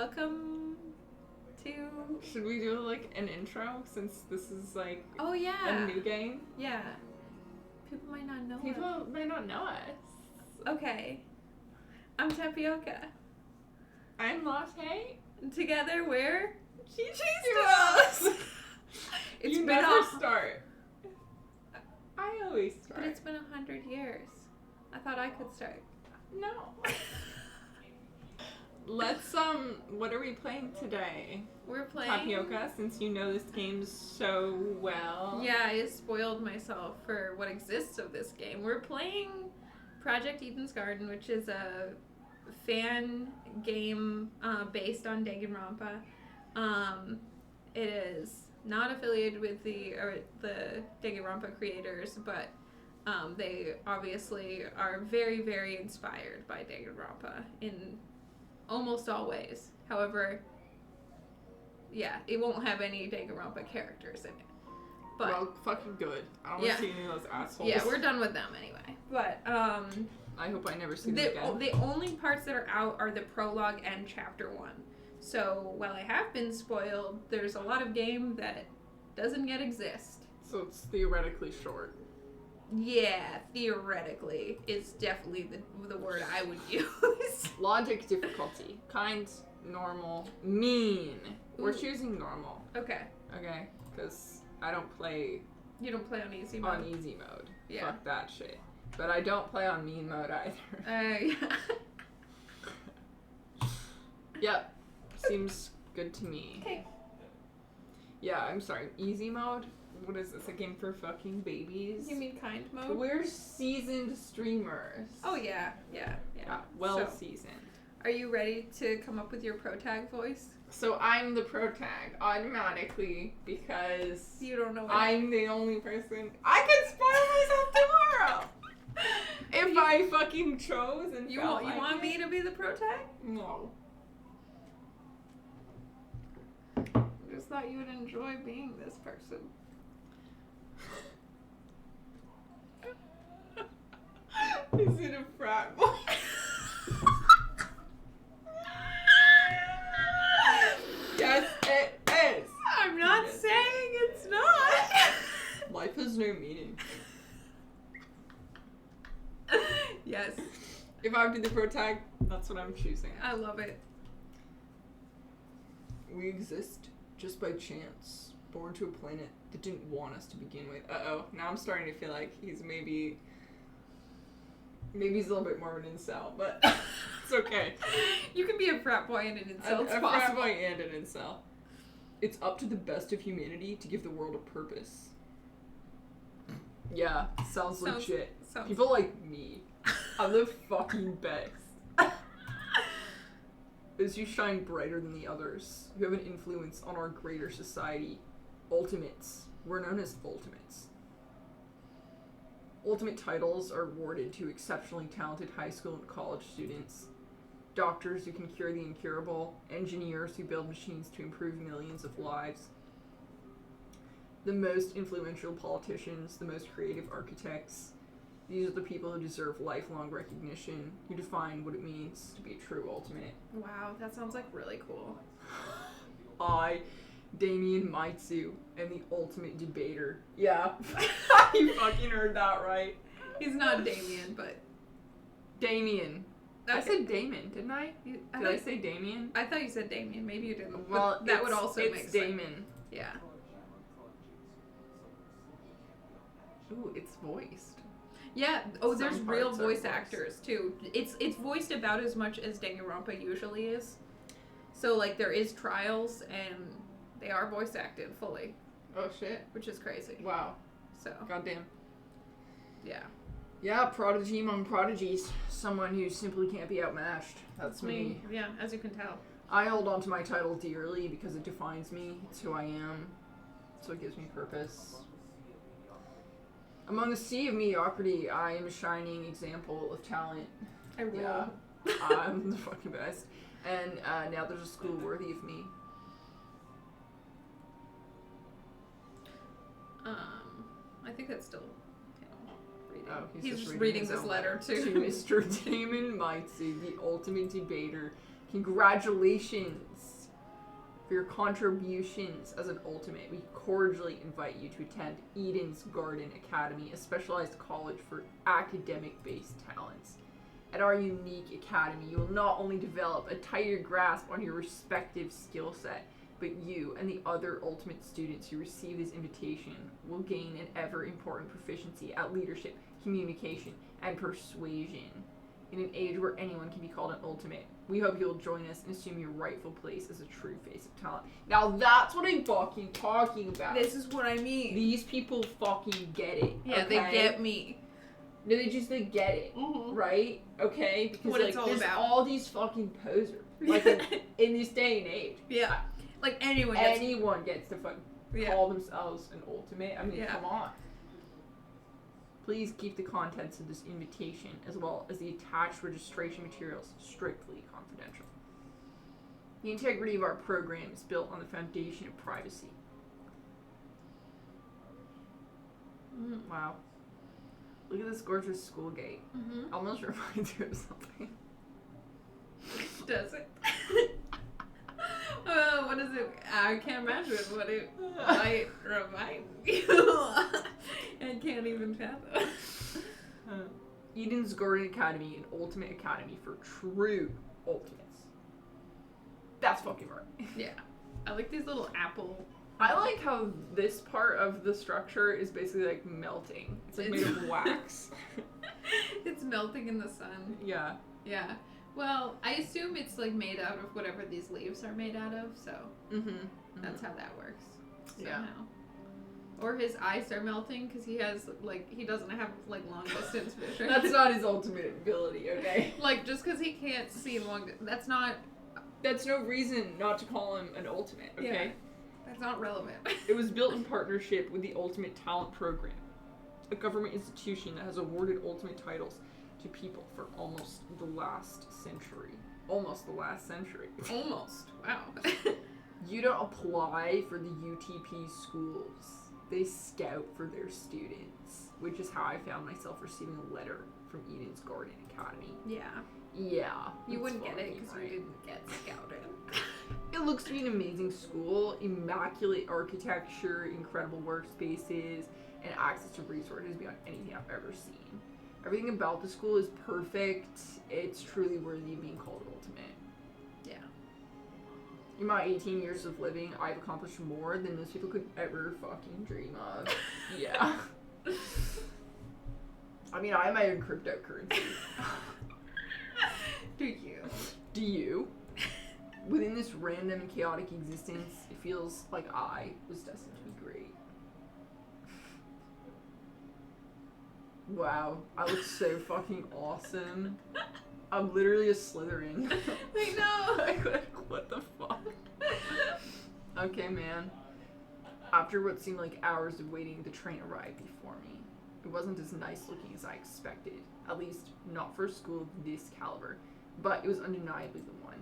welcome to... Should we do, like, an intro, since this is, like, Oh, yeah. a new game? Yeah. People might not know us. People might not know us. Okay. I'm Tapioca. I'm Latte. Together we're... CheezDuoz! It's You been never start. I always start. But it's been 100 years. I thought I could start. No. Let's, what are we playing today? We're playing... Tapioca, since you know this game so well. Yeah, I spoiled myself for what exists of this game. We're playing Project Eden's Garden, which is a fan game based on Danganronpa. It is not affiliated with the Danganronpa creators, but they obviously are very, very inspired by Danganronpa in almost all ways. However, yeah, it won't have any Danganronpa characters in it. But, well, fucking good. I don't want to see any of those assholes. Yeah, we're done with them anyway. But, I hope I never see them again. The only parts that are out are the prologue and chapter 1. So, while I have been spoiled, there's a lot of game that doesn't yet exist. So it's theoretically short. Yeah, theoretically is definitely the word I would use. Logic difficulty. Kind, normal, mean. Ooh. We're choosing normal. Okay. Okay? Because I don't play... You don't play on easy mode? On easy mode. Yeah. Fuck that shit. But I don't play on mean mode either. Yeah. Yep. Seems good to me. Okay. Yeah, I'm sorry. Easy mode? What is this? A game for fucking babies? You mean kind mode? We're seasoned streamers. Oh, yeah. Yeah. Well So, seasoned. are you ready to come up with your pro tag voice? So I'm the pro tag automatically because You don't know what I'm the only person. I could spoil myself tomorrow if I fucking chose and You felt want like it. me to be the pro tag? No. I just thought you would enjoy being this person. Is it a frat boy? Yes, it is. I'm not Yes. saying it's not. Life has no meaning. Yes, If I would be the pro tag, that's what I'm choosing. I love it. We exist just by chance, born to a planet that didn't want us to begin with. Uh-oh, now I'm starting to feel like he's maybe he's a little bit more of an incel, but it's okay. You can be a frat boy and an incel. It's a frat possible. boy and an incel. It's up to the best of humanity to give the world a purpose. Yeah, sounds legit. People like me. I'm the fucking best. As you shine brighter than the others, you have an influence on our greater society. Ultimates. We're known as Ultimates. Ultimate titles are awarded to exceptionally talented high school and college students. Doctors who can cure the incurable. Engineers who build machines to improve millions of lives. The most influential politicians, the most creative architects. These are the people who deserve lifelong recognition, who define what it means to be a true ultimate. Wow, that sounds like really cool. I, Damien Maitsu, am the ultimate debater. Yeah, you fucking heard that right. He's not Damien, but... Damien. Okay. I said Damon, didn't I? Did I say Damien? I thought you said Damien. Maybe you didn't. Well, but that would also make it's sense. Damon. Yeah. Ooh, it's voiced. Yeah. Oh, there's Some real parts are voice voiced. actors too. It's voiced about as much as Danganronpa usually is. So like there is trials and they are voice acted fully, Oh shit. which is crazy. Wow. So Goddamn. yeah. Yeah, prodigy among prodigies. Someone who simply can't be outmatched. That's me. Yeah, as you can tell. I hold on to my title dearly because it defines me. It's who I am. So it gives me purpose. Among a sea of mediocrity, I am a shining example of talent. I rule. Yeah. I'm the fucking best. And now there's a school worthy of me. I think that's still reading. Oh, he's just reading his this own letter to too. Mr. Damon Maitsu, the ultimate debater, Congratulations for your contributions as an ultimate. We cordially invite you to attend Eden's Garden Academy, a specialized college for academic-based talents. At our unique academy, you will not only develop a tighter grasp on your respective skill set, but you and the other ultimate students who receive this invitation will gain an ever-important proficiency at leadership, communication, and persuasion. In an age where anyone can be called an ultimate, we hope you'll join us and assume your rightful place as a true face of talent. Now that's what I'm fucking talking about. This is what I mean. These people fucking get it. Yeah, okay? they get me. No, they get it, right? Okay? Because, what like, it's all there's about. all these fucking posers. Like, in this day and age. Yeah. Like, anyone gets to fucking call themselves an ultimate. I mean, come on. Please keep the contents of this invitation, as well as the attached registration materials, strictly confidential. The integrity of our program is built on the foundation of privacy. Wow. Look at this gorgeous school gate. Almost reminds you of something. Does it? What is it? I can't imagine what it might remind you. I can't even fathom. Eden's Garden Academy, an ultimate academy for true ultimates. That's fucking right. Yeah. I like these little apple... I like how this part of the structure is basically like melting. It's like made of wax. It's melting in the sun. Yeah. Yeah. Well, I assume it's like made out of whatever these leaves are made out of, so that's how that works. Somehow. Yeah. Or his eyes are melting because he has he doesn't have long distance vision. That's not his ultimate ability, okay? Like just because he can't see that's no reason not to call him an ultimate, okay? Yeah. That's not relevant. It was built in partnership with the Ultimate Talent Program, a government institution that has awarded ultimate titles to people for almost the last century. Almost the last century. Almost. Wow. You don't apply for the UTP schools. They scout for their students, which is how I found myself receiving a letter from Eden's Garden Academy. Yeah. Yeah. You wouldn't get it because you didn't get scouted. It looks to be an amazing school, immaculate architecture, incredible workspaces, and access to resources beyond anything I've ever seen. Everything about the school is perfect. It's truly worthy of being called ultimate. Yeah. In my 18 years of living, I've accomplished more than most people could ever fucking dream of. Yeah. I mean, I have my own cryptocurrency. Do you? Do you? Within this random chaotic existence, it feels like I was destined to be great. Wow, I look so fucking awesome. I'm literally a Slytherin. I know. Like, what the fuck? Okay, man. After what seemed like hours of waiting, the train arrived before me. It wasn't as nice looking as I expected, at least not for a school of this caliber, but it was undeniably the one.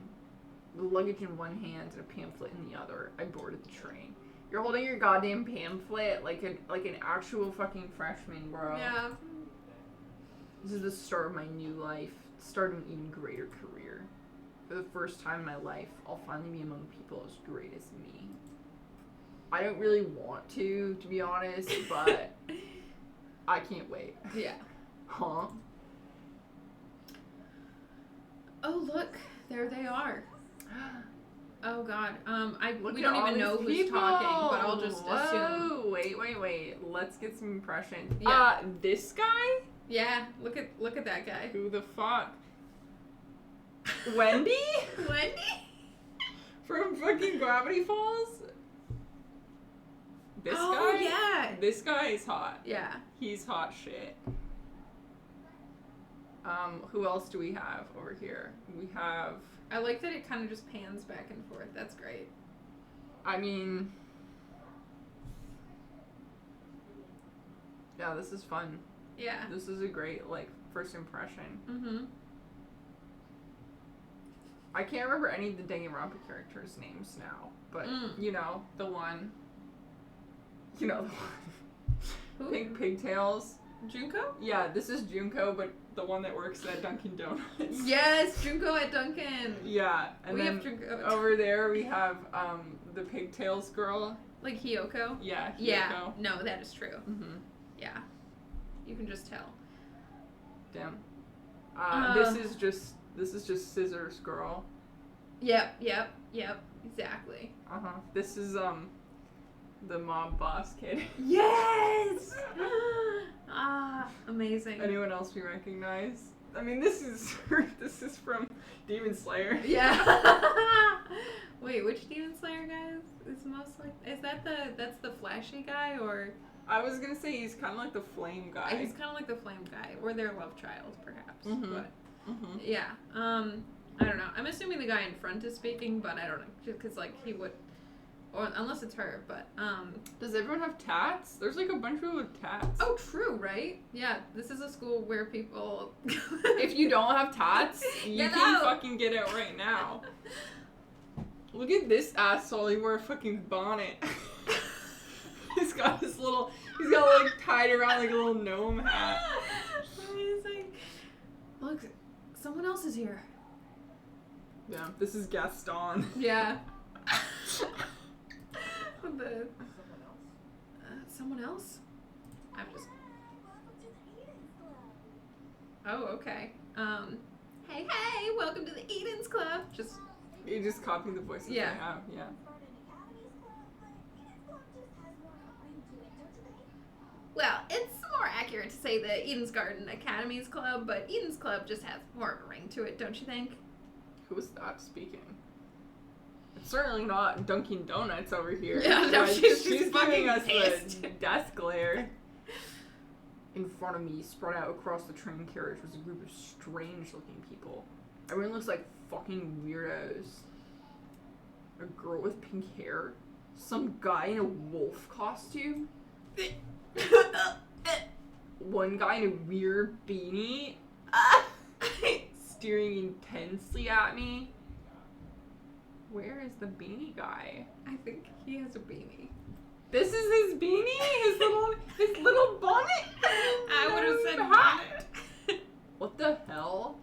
With luggage in one hand and a pamphlet in the other, I boarded the train. You're holding your goddamn pamphlet like an actual fucking freshman, bro. Yeah. This is the start of my new life, the start of an even greater career. For the first time in my life, I'll finally be among people as great as me. I don't really want to be honest, but I can't wait. Yeah. Huh? Oh, look. There they are. Oh, God. We at don't all even know these who's people. talking, but I'll just assume. Wait. Let's get some impressions. Yeah. This guy? Yeah. Look at that guy. Who the fuck? Wendy? Wendy? From fucking Gravity Falls? This guy? Oh, yeah. This guy is hot. Yeah. He's hot shit. Who else do we have over here? We have... I like that it kind of just pans back and forth. That's great. I mean... Yeah, this is fun. Yeah. This is a great, first impression. Mm-hmm. I can't remember any of the Danganronpa characters' names now, but, you know, the one. You know, the one. Who? Pink pigtails. Junko? Yeah, this is Junko, but the one that works at Dunkin' Donuts. Yes, Junko at Dunkin'. Yeah, and We then have Junko. over there we have the pigtails girl. Like Hewwo? Yeah, Hewwo. Yeah, no, that is true. Mm-hmm. Yeah, you can just tell. Damn. This is just Scissors girl. Yep, exactly. This is the mob boss kid. Yes! Amazing. Anyone else we recognize? I mean, this is from Demon Slayer. Yeah. Wait, which Demon Slayer guy is most like? Is that that's the flashy guy, or? I was gonna say he's kind of like the flame guy. He's kind of like the flame guy, or their love child, perhaps. Mm-hmm. But yeah, I don't know. I'm assuming the guy in front is speaking, but I don't know, just because like he would, or unless it's her. But does everyone have tats? There's like a bunch of people with tats. Oh, true, right? Yeah, this is a school where people. If you don't have tats, you can fucking get it right now. Look at this asshole. He wore a fucking bonnet. He's got like tied around like a little gnome hat. Amazing. Look, someone else is here. Yeah, this is Gaston. Yeah. Someone else? I'm just. Oh, okay. Hey, welcome to the Eden's Club. You just copy the voices yeah. I have, yeah. Well, it's more accurate to say the Eden's Garden Academy's Club, but Eden's Club just has more of a ring to it, don't you think? Who is that speaking? It's certainly not Dunkin' Donuts over here. Yeah, no, she's giving us pissed. the death glare. In front of me, spread out across the train carriage, was a group of strange-looking people. Everyone looks like fucking weirdos. A girl with pink hair. Some guy in a wolf costume. One guy in a weird beanie. Staring intensely at me. Where is the beanie guy? I think he has a beanie. This is his beanie? His little bonnet? I would have said bonnet. What the hell?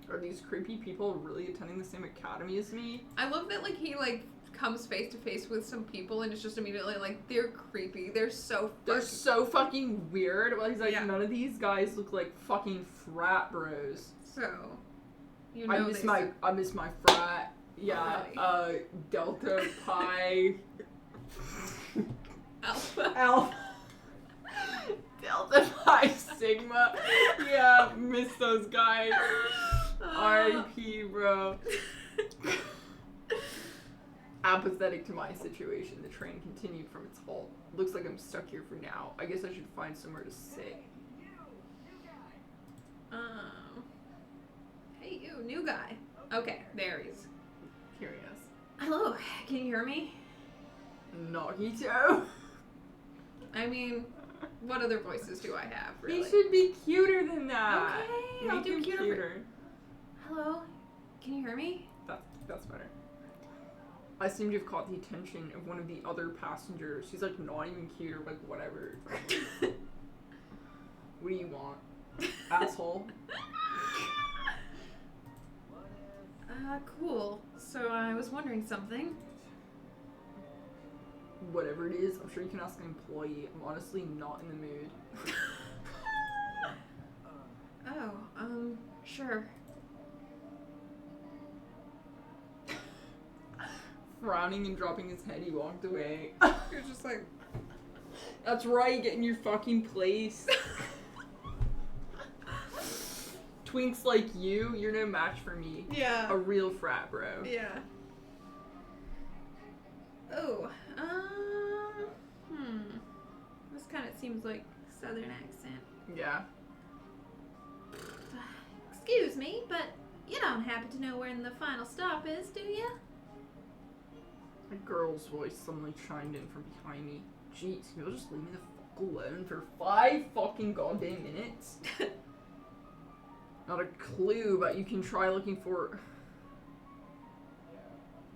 Are these creepy people really attending the same academy as me? I love that he comes face to face with some people and it's just immediately like, they're creepy. They're so fucking weird. Well, he's like, yeah. None of these guys look like fucking frat bros. So, you know, I miss my frat. Yeah, Delta Pi. Alpha. Delta Pi Sigma. Yeah, miss those guys. R.I.P. bro. Apathetic to my situation, the train continued from its halt. Looks like I'm stuck here for now. I guess I should find somewhere to sit. Hey, you, new guy. Okay, there he is. Here he is. Hello, can you hear me? Nagito. I mean, what other voices do I have, really? He should be cuter than that. Okay, I'll do cuter. Hello, can you hear me? That's better. I seem to have caught the attention of one of the other passengers. She's like not even cute or like whatever. What do you want, asshole? Cool. So I was wondering something. Whatever it is, I'm sure you can ask an employee. I'm honestly not in the mood. Sure. Frowning and dropping his head, he walked away. You're just like... That's right, get in your fucking place. Twinks like you're no match for me. Yeah. A real frat bro. Yeah. Oh, this kind of seems like southern accent. Yeah. Excuse me, but you don't happen to know where the final stop is, do you? A girl's voice suddenly chimed in from behind me. Jeez, you'll just leave me the fuck alone for 5 fucking goddamn minutes? Not a clue, but you can try looking for...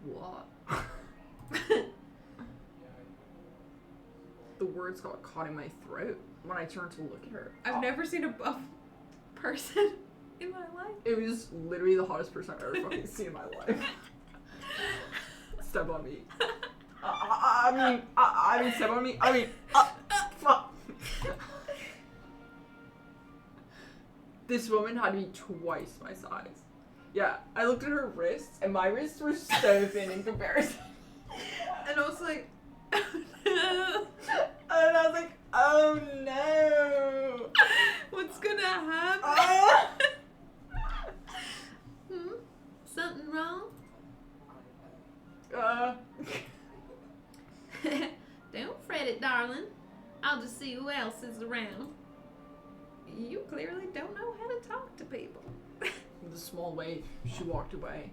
What? The words got caught in my throat when I turned to look at her. I've never seen a person in my life. It was literally the hottest person I've ever fucking seen in my life. Step on me. I mean, step on me. Fuck. This woman had to be twice my size. Yeah, I looked at her wrists, and my wrists were so thin in comparison. And I was like, And I was like, oh no. what's gonna happen? Something wrong? Don't fret it, darling. I'll just see who else is around. You clearly don't know how to talk to people. With a small wave, she walked away.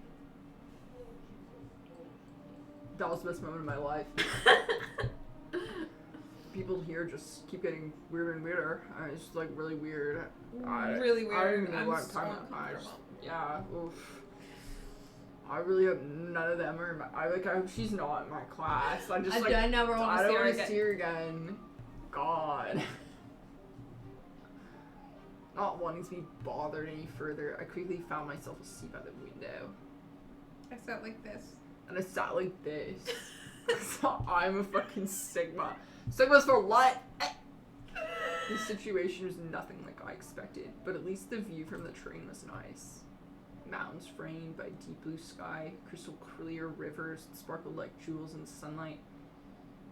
That was the best moment of my life. People here just keep getting weirder and weirder. It's just like really weird. Really weird. I don't even know what I'm talking about. Yeah, oof. I really hope none of them are in my. I hope she's not in my class. I never want to see her again. See her again. God. Not wanting to be bothered any further, I quickly found myself asleep by the window. I sat like this. And I sat like this. So I'm a fucking Sigma. Sigma's for what? This situation was nothing like I expected, but at least the view from the train was nice. Mountains framed by deep blue sky, crystal clear rivers that sparkled like jewels in the sunlight.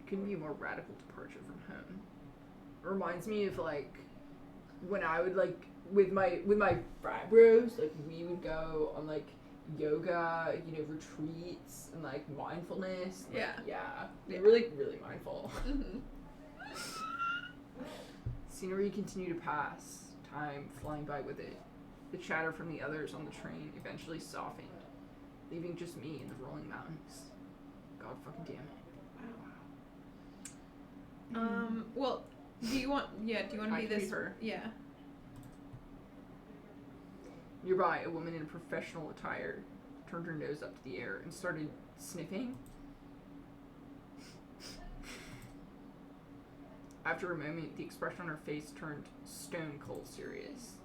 It couldn't be a more radical departure from home. It reminds me of like when I would like with my frat bros, like we would go on like yoga, retreats and like mindfulness. We're really mindful. Mm-hmm. Scenery continued to pass, time flying by with it. The chatter from the others on the train eventually softened, leaving just me in the rolling mountains. God fucking damn it. Wow. Well, do you want to be this? Her. Yeah. Nearby, a woman in professional attire turned her nose up to the air and started sniffing. After a moment, the expression on her face turned stone cold serious.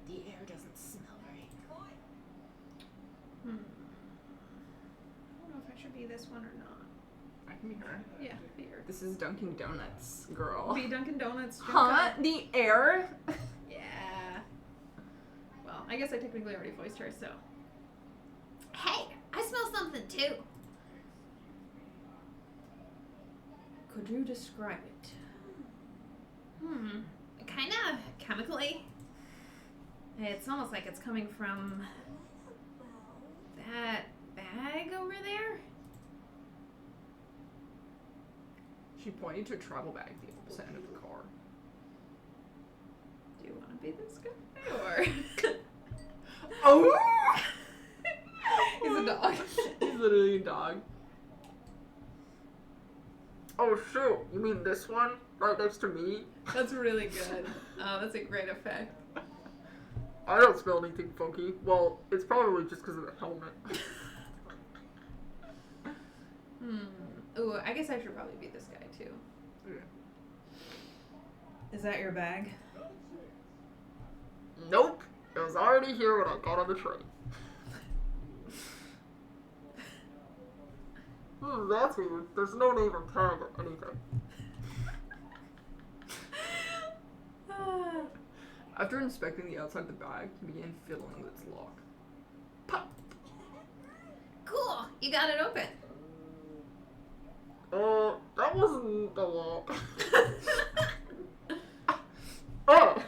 The air doesn't smell right. I don't know if I should be this one or not. I can be her. Yeah, be her. This is Dunkin' Donuts, girl. Be Dunkin' Donuts. Huh? The air? Yeah. Well, I guess I technically already voiced her, so. Hey, I smell something too. Could you describe it? Kinda chemically. It's almost like it's coming from that bag over there. She pointed to a travel bag at the opposite end of the car. Do you want to be this guy or? Oh! He's a dog. He's literally a dog. Oh shoot! You mean this one right next to me? That's really good. Oh, that's a great effect. I don't smell anything funky. Well, it's probably just because of the helmet. Ooh, I guess I should probably be this guy too. Yeah. Is that your bag? Nope. It was already here when I got on the train. That's weird. There's no name or tag or anything. After inspecting the outside of the bag, he began fiddling with its lock. Pop! Cool, you got it open. That wasn't the lock. Oh!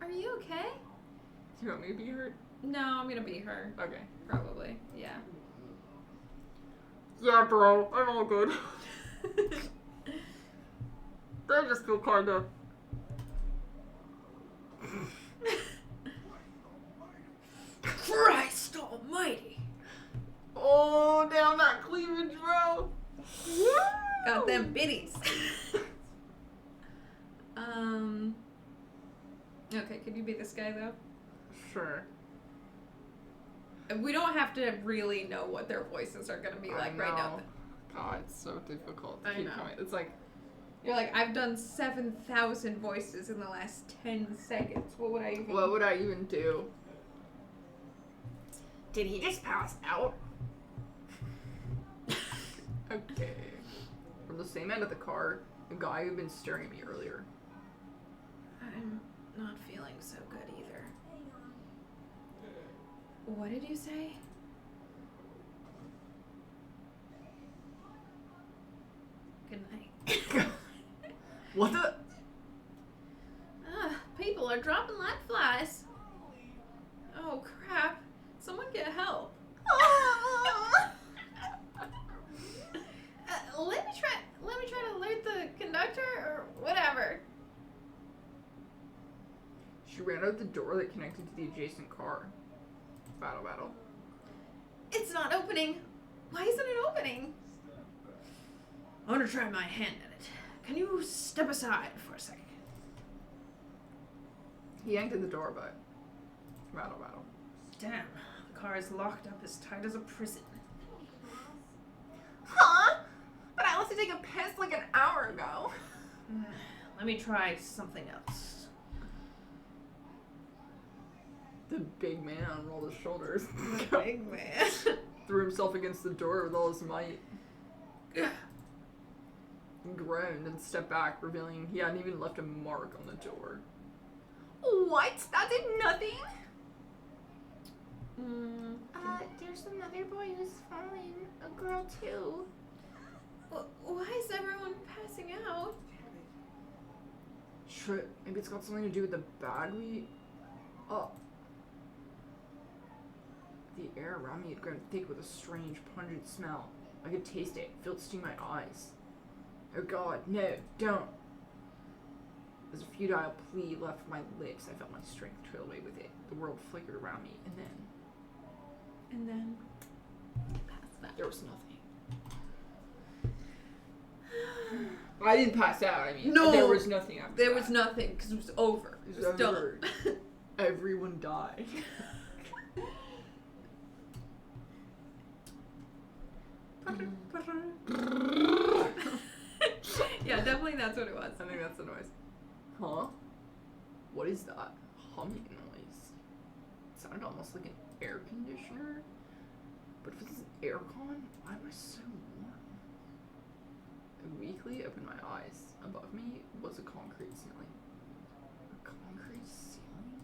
Are you okay? Do you want me to be her? No, I'm gonna be her. Okay. Probably, yeah. Yeah, bro, I'm all good. They just feel kinda... Christ almighty! Oh, damn that cleavage, bro! Woo! Got them bitties. Okay, could you be this guy though? Sure. We don't have to really know what their voices are gonna be like right now. God, it's so difficult. I know. It's like, You're like, I've done 7,000 voices in the last 10 seconds. What would I even do? Did he just pass out? Okay. From the same end of the car, the guy who'd been staring at me earlier. I'm not feeling so good either. What did you say? Good night. What the? People are dropping like flies. Oh crap. Someone get help. Let me try to alert the conductor or whatever. She ran out the door that connected to the adjacent car. Battle. It's not opening. Why isn't it opening? I want to try my hand at it. Can you step aside for a second? He yanked at the door, but battle. Damn, the car is locked up as tight as a prison. Huh? But I left to take a piss like an hour ago. Let me try something else. The big man unrolled his shoulders. The big man. Threw himself against the door with all his might. He groaned and stepped back, revealing he hadn't even left a mark on the door. What? That did nothing? There's another boy who's falling. A girl, too. Why is everyone passing out? Shit, maybe it's got something to do with the bag we... Oh. The air around me had grown thick with a strange, pungent smell. I could taste it. Felt it sting my eyes. Oh god, no, don't. As a futile plea left my lips, I felt my strength trail away with it. The world flickered around me, and then... There was nothing. I didn't pass out, I mean. No! There was nothing after There that. was nothing, because it was over. It was over. done. Everyone died. Yeah, definitely that's what it was. I think that's the noise. Huh? What is that humming noise? It sounded almost like an air conditioner. But if it's an aircon, why am I so warm? I weakly opened my eyes. Above me was a concrete ceiling. A concrete ceiling?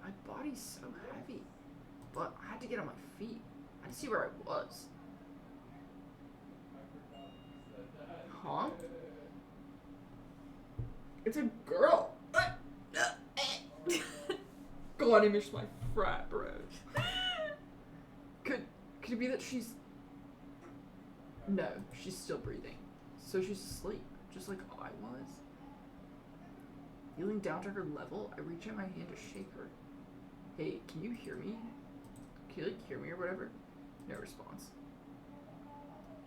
My body's so heavy. But I had to get on my feet. I had to see where I was. Huh? It's a girl. God, I miss my frat bros. Could it be that she's... No, she's still breathing. So she's asleep, just like I was. Kneeling down to her level, I reach out my hand to shake her. Hey, can you hear me? Can you, hear me or whatever? No response.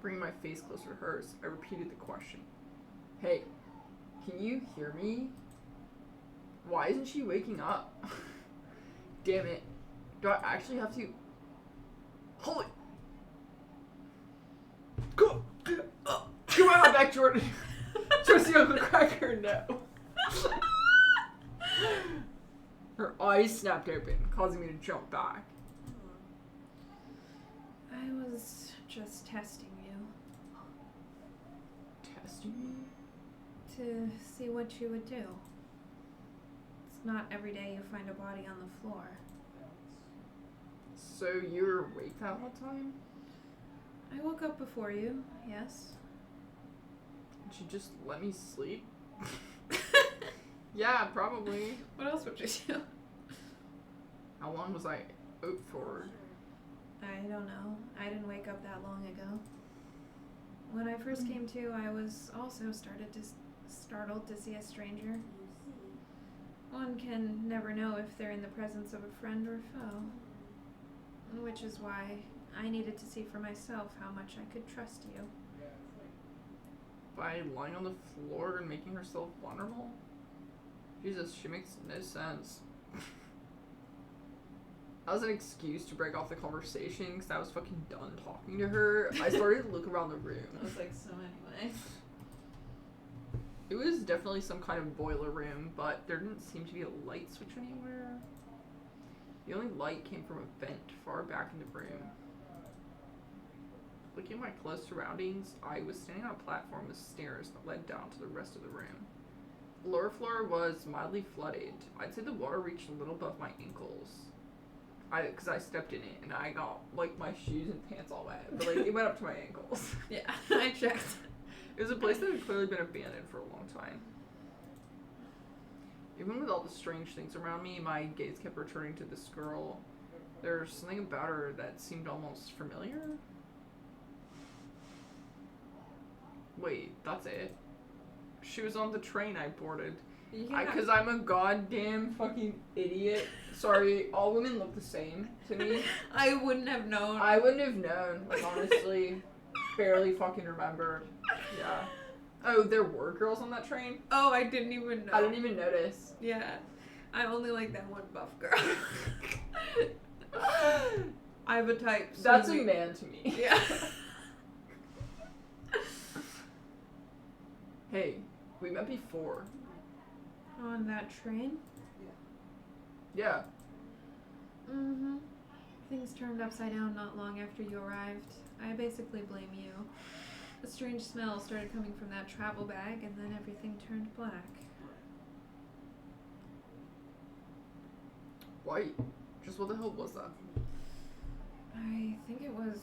Bringing my face closer to hers, I repeated the question. Hey, can you hear me? Why isn't she waking up? Damn it. Do I actually have to... Holy... Go! Come on, back, Jordan! Trust the Uncle Cracker, no. Her eyes snapped open, causing me to jump back. I was just testing you. Testing me? To see what you would do. It's not every day you find a body on the floor. So you were awake that whole time? I woke up before you, yes. Did you just let me sleep? Yeah, probably. What else would you do? How long was I out for? I don't know. I didn't wake up that long ago. When I first came to, I was also startled to see a stranger. One can never know if they're in the presence of a friend or foe. Which is why I needed to see for myself how much I could trust you. By lying on the floor and making herself vulnerable? Jesus, she makes no sense. That was an excuse to break off the conversation because I was fucking done talking to her. I started to look around the room. I was like, so anyway. It was definitely some kind of boiler room, but there didn't seem to be a light switch anywhere. The only light came from a vent far back in the room. Looking at my close surroundings, I was standing on a platform with stairs that led down to the rest of the room. The lower floor was mildly flooded. I'd say the water reached a little above my ankles. Because I stepped in it and I got like my shoes and pants all wet, but like it went up to my ankles. Yeah, I checked. It was a place that had clearly been abandoned for a long time. Even with all the strange things around me, my gaze kept returning to this girl. There's something about her that seemed almost familiar. Wait, that's it. She was on the train I boarded. Yeah. Because I'm a goddamn fucking idiot. Sorry, all women look the same to me. I wouldn't have known. I wouldn't have known. Like, honestly, barely fucking remember. Yeah. Oh, there were girls on that train? Oh, I didn't even know. I didn't even notice. Yeah. I only like that one buff girl. I have a type. So That's a man to me. Yeah. Hey, we met before. On that train? Yeah. Mm-hmm. Things turned upside down not long after you arrived. I basically blame you. A strange smell started coming from that travel bag, and then everything turned black. White. Just what the hell was that? I think it was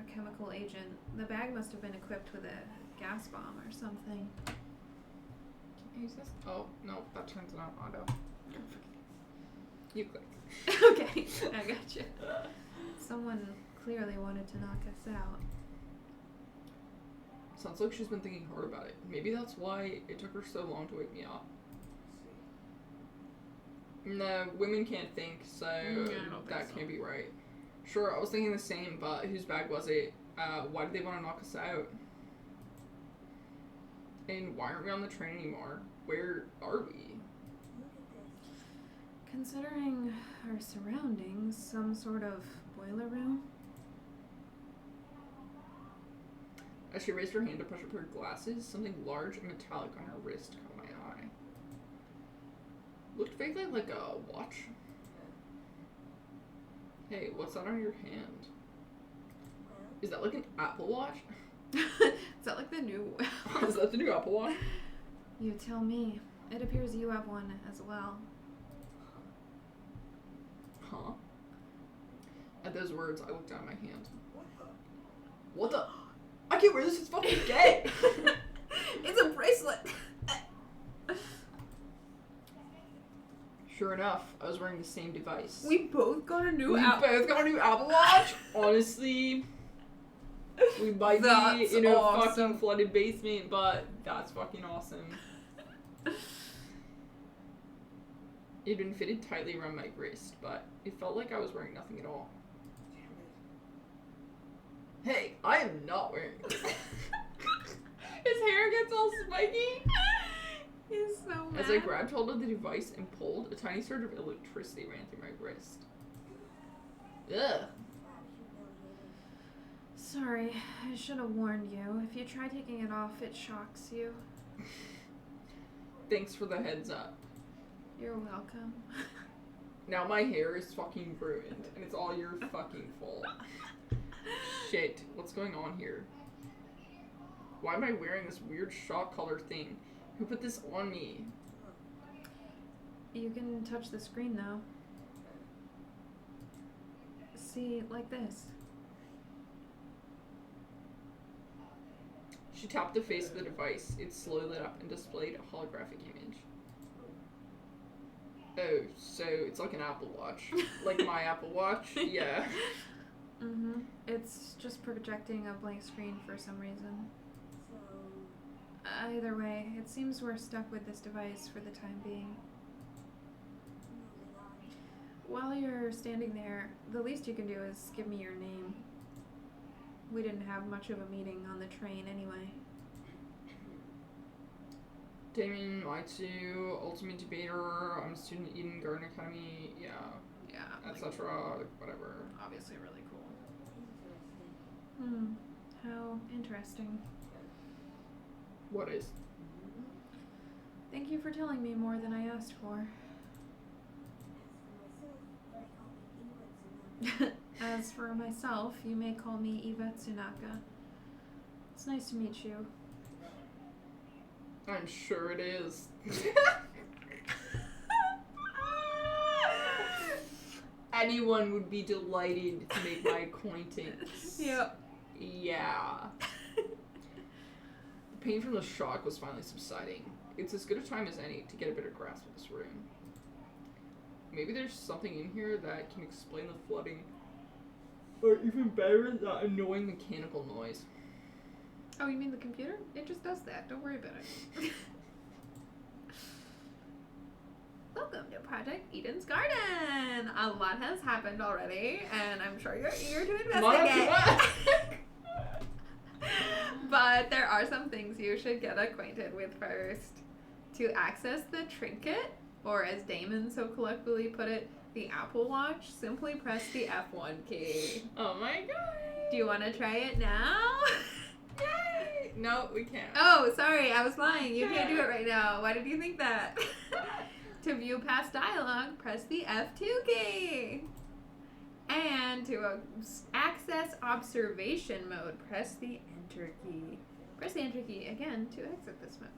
a chemical agent. The bag must have been equipped with a gas bomb or something. Can I use this? Oh, no, that turns it on auto. You click. Okay, I gotcha. Someone clearly wanted to knock us out. Sounds like she's been thinking hard about it. Maybe that's why it took her so long to wake me up. No, women can't think, so I don't think that so. can't be right. Sure, I was thinking the same, but whose bag was it? Why did they want to knock us out? And why aren't we on the train anymore? Where are we? Considering our surroundings, some sort of boiler room? As she raised her hand to push up her glasses, something large and metallic on her wrist caught my eye. Looked vaguely like a watch. Hey, what's that on your hand? Is that like an Apple Watch? Is that like the new... Is that the new Apple Watch? You tell me. It appears you have one as well. Huh? At those words, I looked down at my hand. What the? I can't wear this, it's fucking gay! It's a bracelet! Sure enough, I was wearing the same device. We both got a new We Apple. both got a new Apple Watch? Honestly, we might That's be in a awesome. fucking flooded basement, but that's fucking awesome. It had been fitted tightly around my wrist, but it felt like I was wearing nothing at all. Hey, I am not wearing it. His hair gets all spiky. He's so mad. As I grabbed hold of the device and pulled, a tiny surge of electricity ran through my wrist. Ugh. Sorry, I should have warned you. If you try taking it off, it shocks you. Thanks for the heads up. You're welcome. Now my hair is fucking ruined, and it's all your fucking fault. Shit, what's going on here? Why am I wearing this weird shock color thing? Who put this on me? You can touch the screen now. See, like this. She tapped the face of the device. It slowly lit up and displayed a holographic image. Oh, so it's like an Apple Watch. Like my Apple Watch? Yeah. Mm-hmm. It's just projecting a blank screen for some reason. Either way, it seems we're stuck with this device for the time being. While you're standing there, the least you can do is give me your name. We didn't have much of a meeting on the train anyway. Damien Maitu, Ultimate Debater, I'm a student at Eden Garden Academy, Yeah, etc. Whatever. obviously really cool. How interesting. What is? Thank you for telling me more than I asked for. As for myself, you may call me Eva Tsunaka. It's nice to meet you. I'm sure it is. Anyone would be delighted to make my acquaintance. Yep. Yeah. The pain from the shock was finally subsiding. It's as good a time as any to get a better grasp of this room. Maybe there's something in here that can explain the flooding. Or even better, that annoying mechanical noise. Oh, you mean the computer? It just does that. Don't worry about it. Welcome to Project Eden's Garden! A lot has happened already, and I'm sure you're eager to investigate. But there are some things you should get acquainted with first. To access the trinket, or as Damon so colloquially put it, the Apple Watch, simply press the F1 key. Oh my god! Do you want to try it now? Yay! No, we can't. Oh, sorry, I was lying. You can't do it right now. Why did you think that? To view past dialogue, press the F2 key. And to access observation mode, press the Enter key. Press the Enter key again to exit this mode.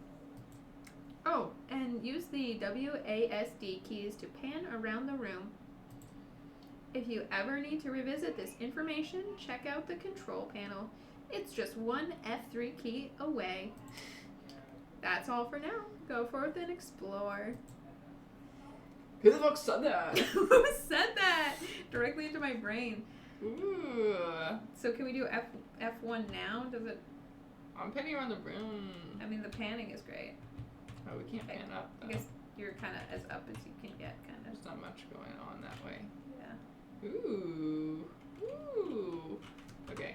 Oh, and use the WASD keys to pan around the room. If you ever need to revisit this information, check out the control panel. It's just one F3 key away. That's all for now. Go forth and explore. Who the fuck said that? Who said that? Directly into my brain. Ooh. So can we do F1 now? Does it? I'm panning around the room. I mean, the panning is great. Oh, we can't pan up, though. I guess you're kind of as up as you can get, kind of. There's not much going on that way. Yeah. Ooh. Ooh. Okay.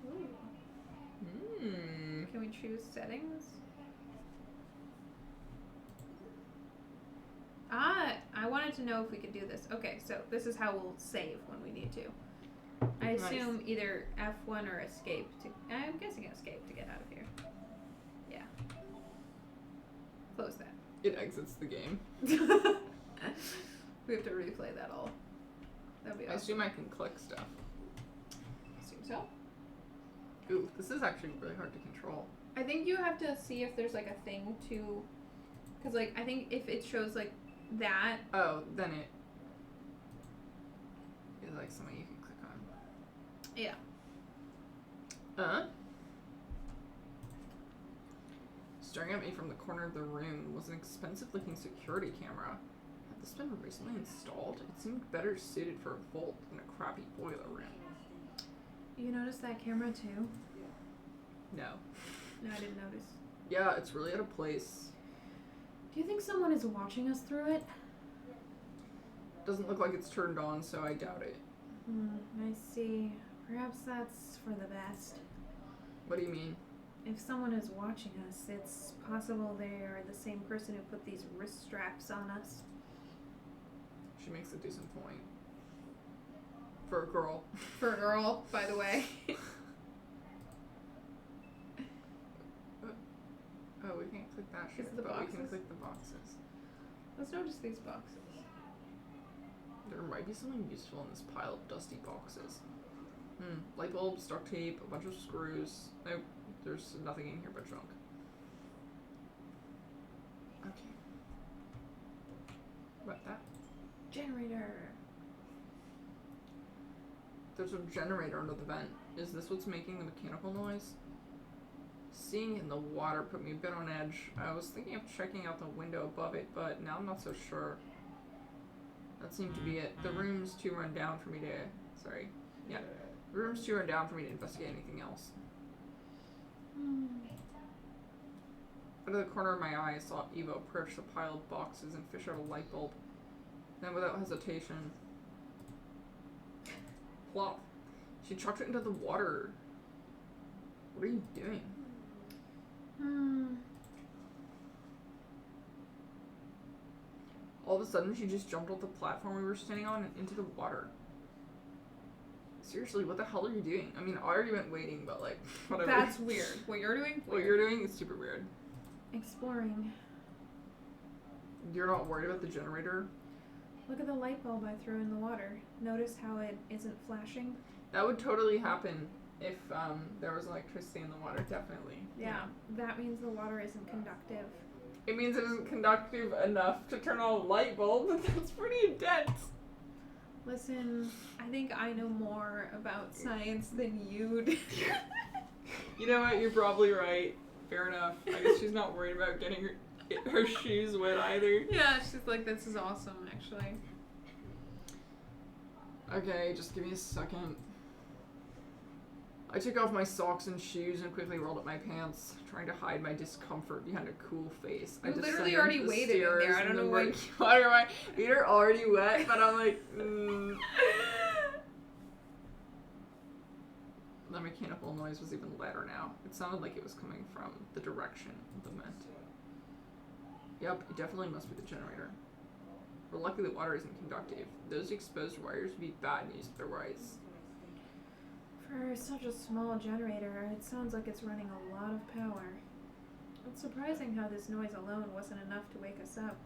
Ooh. Hmm. Can we choose settings? I wanted to know if we could do this. Okay, so this is how we'll save when we need to. I assume either F1 or escape to... I'm guessing escape to get out of here. Yeah. Close that. It exits the game. We have to replay that all. That'd be awesome. I assume I can click stuff. Assume so. Ooh, this is actually really hard to control. I think you have to see if there's like a thing to... Because like, I think if it shows like that... Oh, then it is like something you can click on. Yeah. Staring at me from the corner of the room was an expensive-looking security camera. Had this been recently installed? It seemed better suited for a vault than a crappy boiler room. You noticed that camera too? No. No, I didn't notice. Yeah, it's really out of place. Do you think someone is watching us through it? Doesn't look like it's turned on, so I doubt it. I see. Perhaps that's for the best. What do you mean? If someone is watching us, it's possible they are the same person who put these wrist straps on us. She makes a decent point. For a girl. For a girl, by the way. Oh, we can't click that shit, The but we can boxes? click the boxes. Let's notice these boxes. There might be something useful in this pile of dusty boxes. Light bulbs, duct tape, a bunch of screws. Nope, there's nothing in here but junk. Okay. What that? Generator. There's a generator under the vent. Is this what's making the mechanical noise? Seeing it in the water put me a bit on edge. I was thinking of checking out the window above it, but now I'm not so sure. That seemed to be it. The room's too run down for me to... Sorry. Yeah. The room's too run down for me to investigate anything else. Out of the corner of my eye, I saw Eva approach the pile of boxes and fish out a light bulb. Then, without hesitation... Plop. She chucked it into the water. What are you doing? All of a sudden, she just jumped off the platform we were standing on and into the water. Seriously, what the hell are you doing? I mean, I already went waiting, but like, whatever. That's weird. What you're doing? What you're doing is super weird. Exploring. You're not worried about the generator? Look at the light bulb I threw in the water. Notice how it isn't flashing? That would totally happen if there was electricity in the water, definitely. Yeah, that means the water isn't conductive. It means it isn't conductive enough to turn on a light bulb, but that's pretty intense. Listen, I think I know more about science than you do. You know what? You're probably right. Fair enough. I guess she's not worried about getting her shoes wet either. Yeah, she's like, this is awesome, actually. Okay, just give me a second. I took off my socks and shoes and quickly rolled up my pants, trying to hide my discomfort behind a cool face. You literally already waited in there. I don't know why. Water, my feet are already wet, but I'm like, The mechanical noise was even louder now. It sounded like it was coming from the direction of the vent. Yep, it definitely must be the generator. But luckily the water isn't conductive. Those exposed wires would be bad news otherwise. For such a small generator, it sounds like it's running a lot of power. It's surprising how this noise alone wasn't enough to wake us up.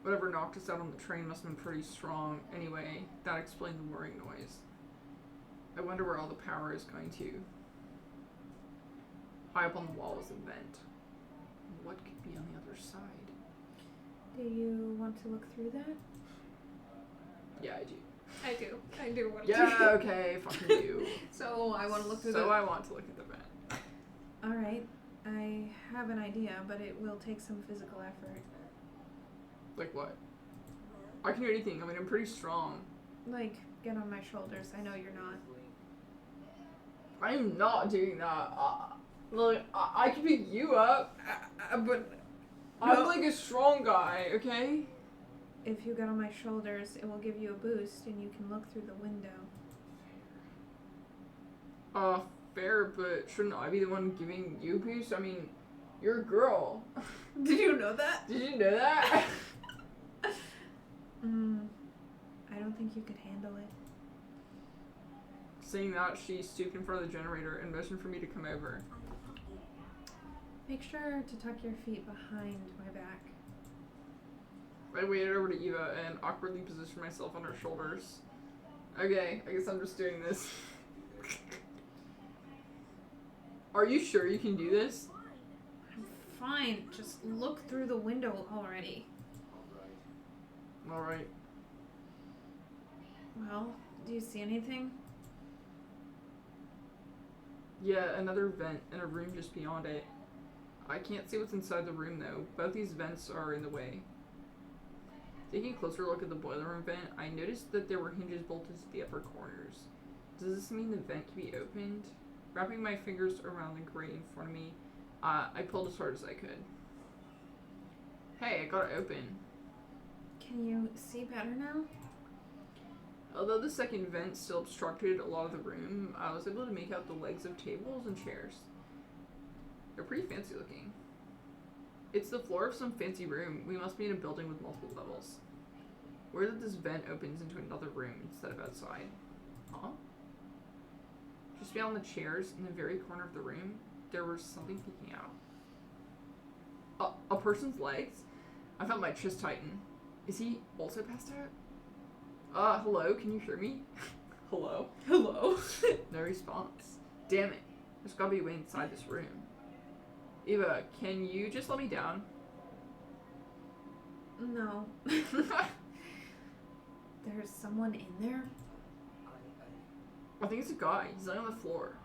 Whatever knocked us out on the train must have been pretty strong. Anyway, that explained the whirring noise. I wonder where all the power is going to. High up on the wall is a vent. What could be on the other side? Do you want to look through that? Yeah, I do. I do want to. Yeah, okay, fucking you. So I want to look through So I want to look at the vent. Alright, I have an idea, but it will take some physical effort. Like what? I can do anything. I mean, I'm pretty strong. Like, get on my shoulders. I know you're not. I'm not doing that. Look, I can pick you up, But I'm like a strong guy, okay? if you get on my shoulders, it will give you a boost and you can look through the window. Fair, but shouldn't I be the one giving you a boost? I mean, you're a girl. Did you know that? Did you know that? I don't think you could handle it. Saying that, she stooped in front of the generator and motioned for me to come over. Make sure to tuck your feet behind my back. I waded over to Eva and awkwardly positioned myself on her shoulders. Okay, I guess I'm just doing this. Are you sure you can do this? I'm fine. Just look through the window already. Alright. Well, do you see anything? Yeah, another vent and a room just beyond it. I can't see what's inside the room though. Both these vents are in the way. Taking a closer look at the boiler room vent, I noticed that there were hinges bolted to the upper corners. Does this mean the vent can be opened? Wrapping my fingers around the grate in front of me, I pulled as hard as I could. Hey, I got it open. Can you see better now? Although the second vent still obstructed a lot of the room, I was able to make out the legs of tables and chairs. They're pretty fancy looking. It's the floor of some fancy room. We must be in a building with multiple levels. Where that this vent opens into another room instead of outside. Huh? Just beyond the chairs, in the very corner of the room, there was something peeking out. A person's legs? I felt my chest tighten. Is he also passed out? Hello, can you hear me? Hello? Hello? No response. Damn it. There's gotta be a way inside this room. Eva, can you just let me down? No. There's someone in there? I think it's a guy. He's laying on the floor.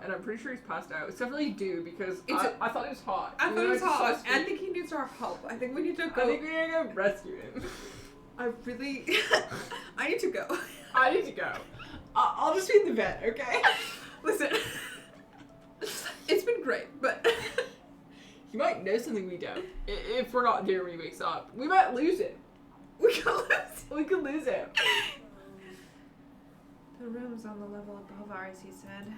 And I'm pretty sure he's passed out. It's definitely a dude because I thought it was hot. I thought it was hot. I think he needs our help. I think we need to go. I think we need to go rescue him. I really... I need to go. I need to go. I'll just be in the vent, okay? Listen. It's been great, but... He might know something we don't. If we're not there when he wakes up. We might lose him. We could lose him. The room's on the level above ours, he said.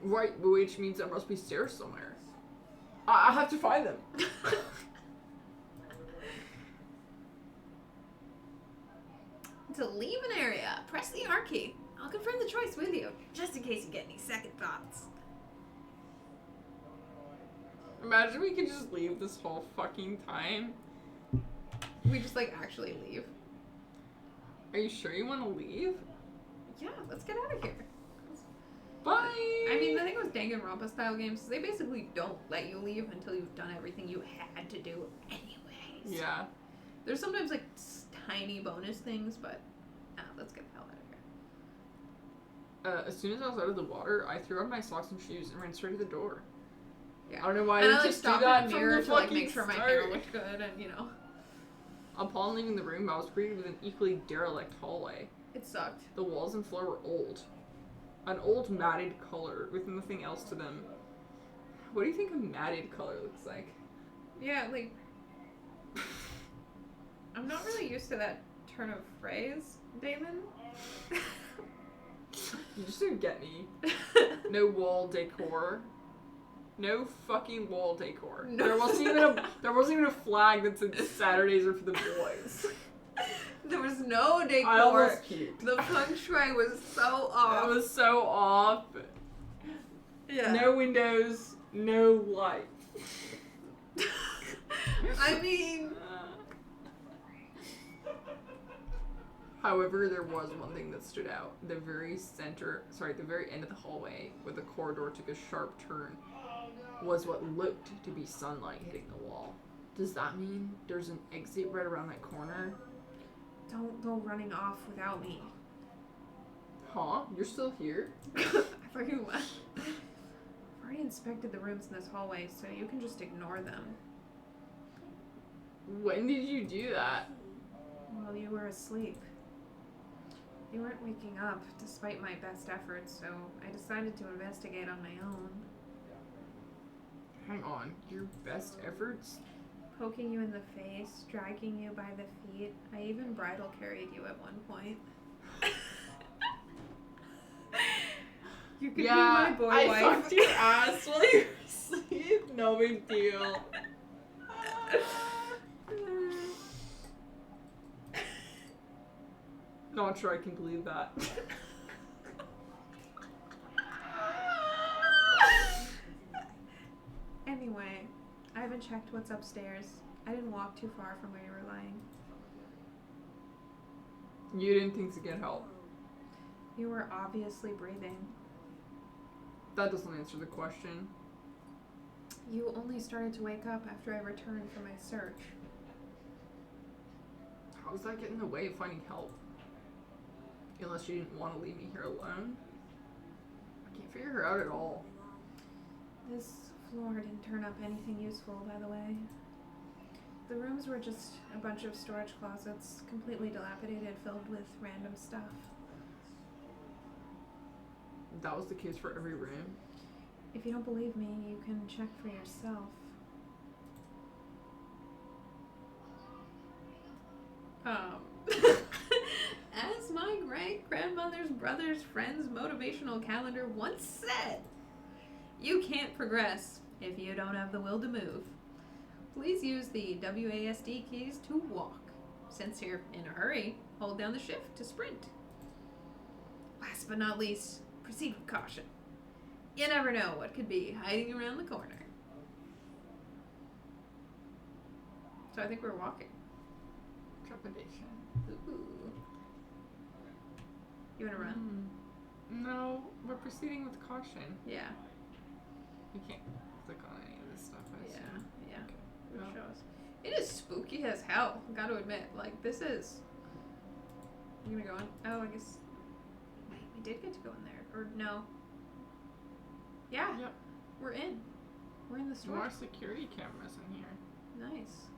Right, which means there must be stairs somewhere. I have to find them. To leave an area, press the R key. I'll confirm the choice with you, just in case you get any second thoughts. Imagine we could just leave this whole fucking time. We just, like, actually leave. Are you sure you want to leave? Yeah, let's get out of here. Bye! I mean, the thing with Danganronpa style games is they basically don't let you leave until you've done everything you had to do anyways. Yeah. There's sometimes, like, tiny bonus things, but let's get the hell out of here. As soon as I was out of the water, I threw on my socks and shoes and ran straight to the door. Yeah. I don't know why And I I, like, just do stopped that in the from mirror the to, like, fucking make sure my start. hair looked good and, you know. Upon leaving the room, I was greeted with an equally derelict hallway. It sucked. The walls and floor were old. An old matted color with nothing else to them. What do you think a matted color looks like? Yeah, like... I'm not really used to that turn of phrase, Damon. You just didn't get me. No wall decor. No fucking wall decor. No. There wasn't even a flag that said Saturdays are for the boys. There was no decor. I almost puked. The feng shui was so off. It was so off. Yeah. No windows, no light. I mean... However, there was one thing that stood out. The very end of the hallway, where the corridor took a sharp turn, was what looked to be sunlight hitting the wall. Does that mean there's an exit right around that corner? Don't go running off without me. Huh? You're still here? I thought you left. I've already inspected the rooms in this hallway, so you can just ignore them. When did you do that? While you were asleep. You weren't waking up, despite my best efforts, so I decided to investigate on my own. Hang on. Your best efforts? Poking you in the face, dragging you by the feet. I even bridal carried you at one point. You could be my boy wife. I fucked your ass while you were asleep. No big deal. Not sure I can believe that. Anyway, I haven't checked what's upstairs. I didn't walk too far from where you were lying. You didn't think to get help. You were obviously breathing. That doesn't answer the question. You only started to wake up after I returned from my search. How does that get in the way of finding help? Unless you didn't want to leave me here alone? I can't figure her out at all. This floor didn't turn up anything useful, by the way. The rooms were just a bunch of storage closets, completely dilapidated, filled with random stuff. That was the case for every room? If you don't believe me, you can check for yourself. As my great-grandmother's brother's friend's motivational calendar once said, you can't progress if you don't have the will to move. Please use the WASD keys to walk. Since you're in a hurry, hold down the shift to sprint. Last but not least, proceed with caution. You never know what could be hiding around the corner. So I think we're walking. Trepidation. Ooh. You wanna run? No, we're proceeding with caution. Yeah. You can't click on any of this stuff, I assume. Yeah. Okay. It Well. shows. It is spooky as hell, gotta admit. Like, this is... You gonna go in? Oh, I guess... Wait, we did get to go in there. Or, no. Yeah. Yep. We're in. We're in the store. More security cameras in here. Nice.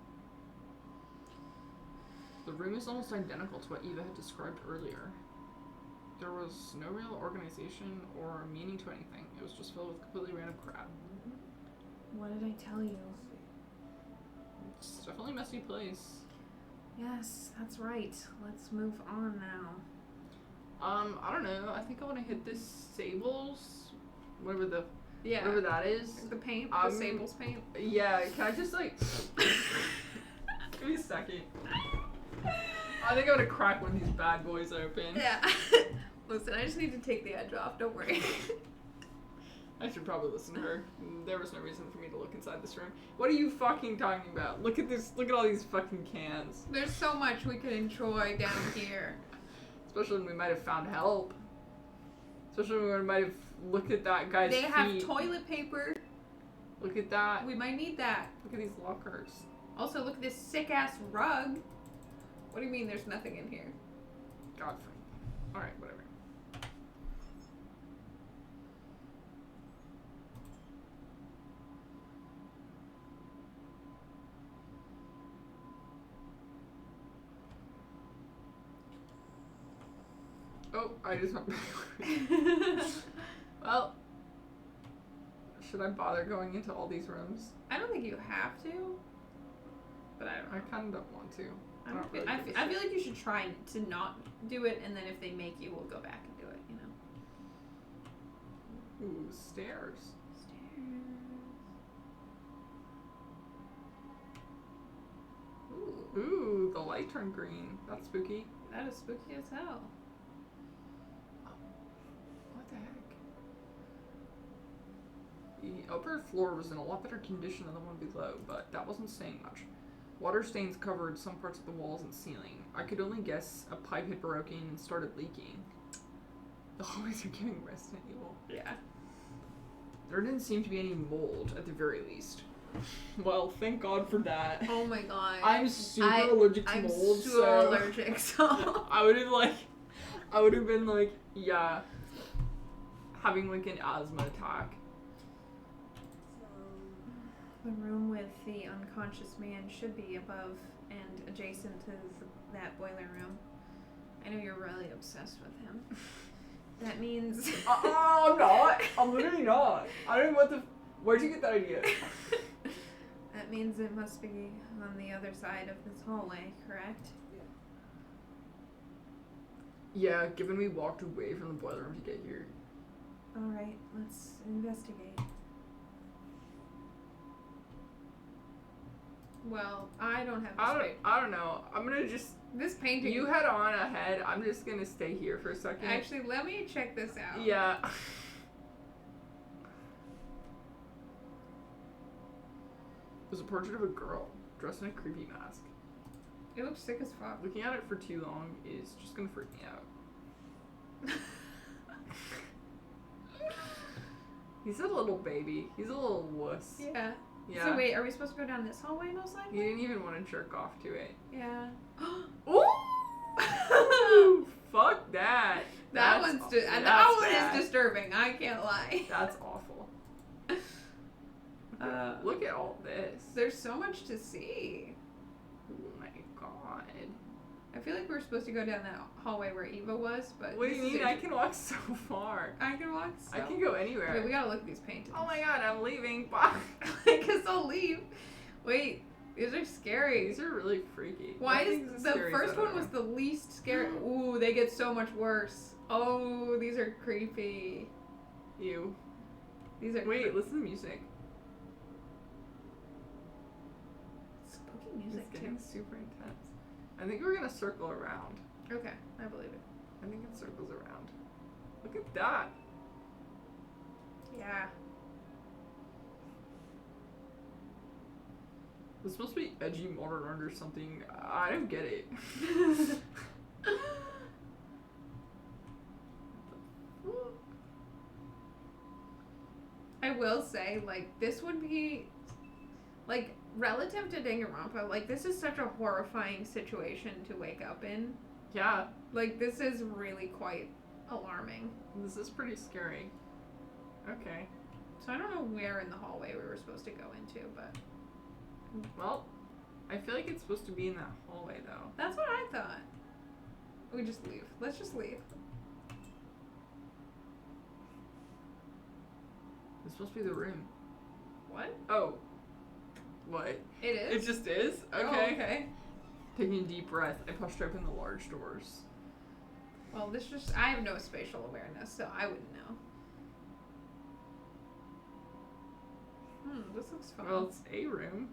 The room is almost identical to what Eva had described earlier. There was no real organization or meaning to anything. It was just filled with completely random crap. What did I tell you? It's definitely a messy place. Yes, that's right. Let's move on now. I don't know. I think I want to hit this Sables, whatever Yeah. whatever that is. The paint? The Sables paint? Yeah. Can I just like give me a second? I think I'm gonna crack one of these bad boys open. Yeah. Listen, I just need to take the edge off. Don't worry. I should probably listen to her. There was no reason for me to look inside this room. What are you fucking talking about? Look at this. Look at all these fucking cans. There's so much we could enjoy down here. Especially when we might have found help. Especially when we might have looked at that guy's feet. They have toilet paper. Look at that. We might need that. Look at these lockers. Also, look at this sick-ass rug. What do you mean there's nothing in here? Godfrey. Alright, whatever. Oh, I just went backwards. Well, should I bother going into all these rooms? I don't think you have to, but I don't know. I kind of don't want to. I feel like you should try to not do it, and then if they make you, we'll go back and do it, you know? Ooh, stairs. Ooh, the light turned green. That's spooky. That is spooky as hell. What the heck? The upper floor was in a lot better condition than the one below, but that wasn't saying much. Water stains covered some parts of the walls and ceiling. I could only guess a pipe had broken and started leaking. The hallways are giving Resident Evil. Yeah. There didn't seem to be any mold, at the very least. Well, thank God for that. Oh my god. I'm super allergic to mold, I'm so allergic, so... I would have been like, yeah, having like an asthma attack. The room with the unconscious man should be above and adjacent to that boiler room. I know you're really obsessed with him. That means... Oh, I'm not. I'm literally not. I don't know what the... Where'd you get that idea? That means it must be on the other side of this hallway, correct? Yeah, given we walked away from the boiler room to get here. Alright, let's investigate. Well, I don't have this I don't know. I'm gonna just... This painting... You head on ahead. I'm just gonna stay here for a second. Actually, let me check this out. Yeah. There's a portrait of a girl dressed in a creepy mask. It looks sick as fuck. Looking at it for too long is just gonna freak me out. He's a little baby. He's a little wuss. Yeah. Yeah. So wait, are we supposed to go down this hallway most likely? He didn't even want to jerk off to it. Yeah. Ooh! Fuck that. That one is disturbing. I can't lie. That's awful. Look at all this. There's so much to see. Oh my god. I feel like we were supposed to go down that hallway where Eva was, but... What do you mean? I can walk so far. I can walk so... I can go anywhere. Wait, we gotta look at these paintings. Oh my god, I'm leaving. Bye. I guess I'll leave. Wait, these are scary. These are really freaky. Why is... The first one was the least scary... Ooh, they get so much worse. Oh, these are creepy. Ew. These are... Wait, listen to the music. Spooky music, It's getting super intense. I think we're gonna circle around. Okay, I believe it. I think it circles around. Look at that. Yeah. It's supposed to be edgy modern art or something. I don't get it. I will say, like, this would be, like, relative to Danganronpa, like, this is such a horrifying situation to wake up in. Yeah. Like, this is really quite alarming. This is pretty scary. Okay. So I don't know where in the hallway we were supposed to go into, but... Well, I feel like it's supposed to be in that hallway, though. That's what I thought. We just leave. Let's just leave. It's supposed to be the room. What? Oh. What? It is? It just is? Okay. Oh, okay. Taking a deep breath, I pushed open the large doors. Well, this just... I have no spatial awareness, so I wouldn't know. This looks fun. Well, it's a room.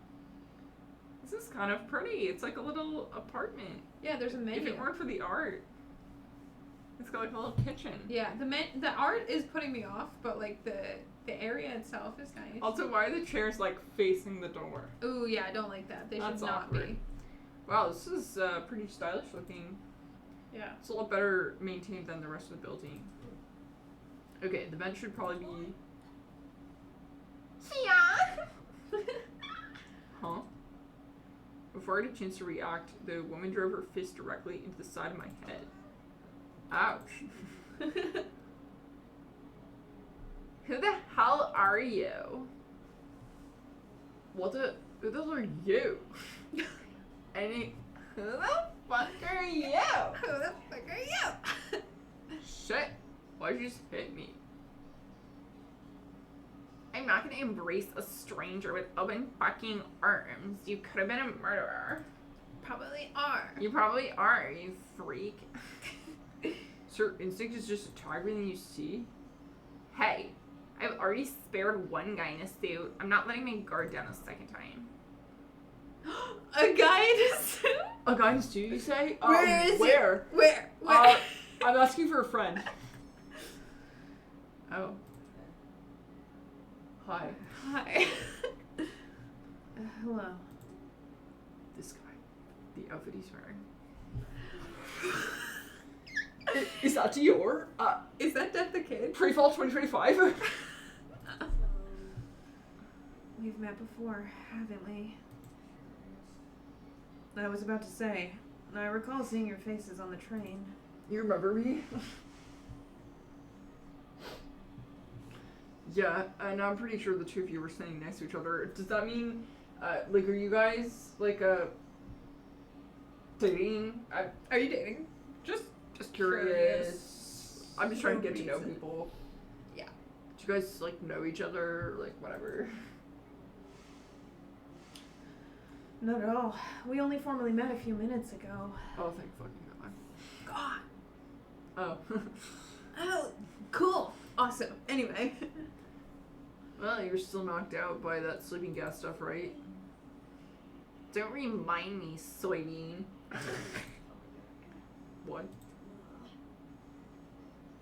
This is kind of pretty. It's like a little apartment. Yeah, there's a menu. If it weren't for the art. It's got like a little kitchen. Yeah, the art is putting me off, but like the area itself is nice. Also, why are the chairs like facing the door? Ooh, yeah, I don't like that. They That's should not awkward. be. Wow, this is pretty stylish looking. Yeah. It's a lot better maintained than the rest of the building. Okay, the bench should probably be. Yeah. Huh? Before I had a chance to react, the woman drove her fist directly into the side of my head. Ouch. Who the hell are you? Who the hell are you? Who the fuck are you? Who the fuck are you? Shit. Why'd you just hit me? I'm not gonna embrace a stranger with open fucking arms. You could have been a murderer. Probably are. You probably are, you freak. Sir, instinct is just attack everything you see? Hey, I've already spared one guy in a suit. I'm not letting my guard down a second time. A guy in a suit? A guy in a suit, you say? Where is where? he? Where? I'm asking for a friend. Oh. Hi. Hi. Hello. This guy. The outfit he's wearing. Is that Dior? Is that Death the Kid? Pre-fall 2025? We've met before, haven't we? I was about to say, I recall seeing your faces on the train. You remember me? Yeah, and I'm pretty sure the two of you were standing next to each other. Does that mean, like, are you guys, like, dating? Are you dating? Just curious. I'm just trying to get to know people. Yeah. Do you guys, like, know each other? Like, whatever. Not at all. We only formally met a few minutes ago. Oh, thank fucking God. God. Oh. Oh, cool. Awesome. Anyway. Well, you're still knocked out by that sleeping gas stuff, right? Don't remind me, soybean. What?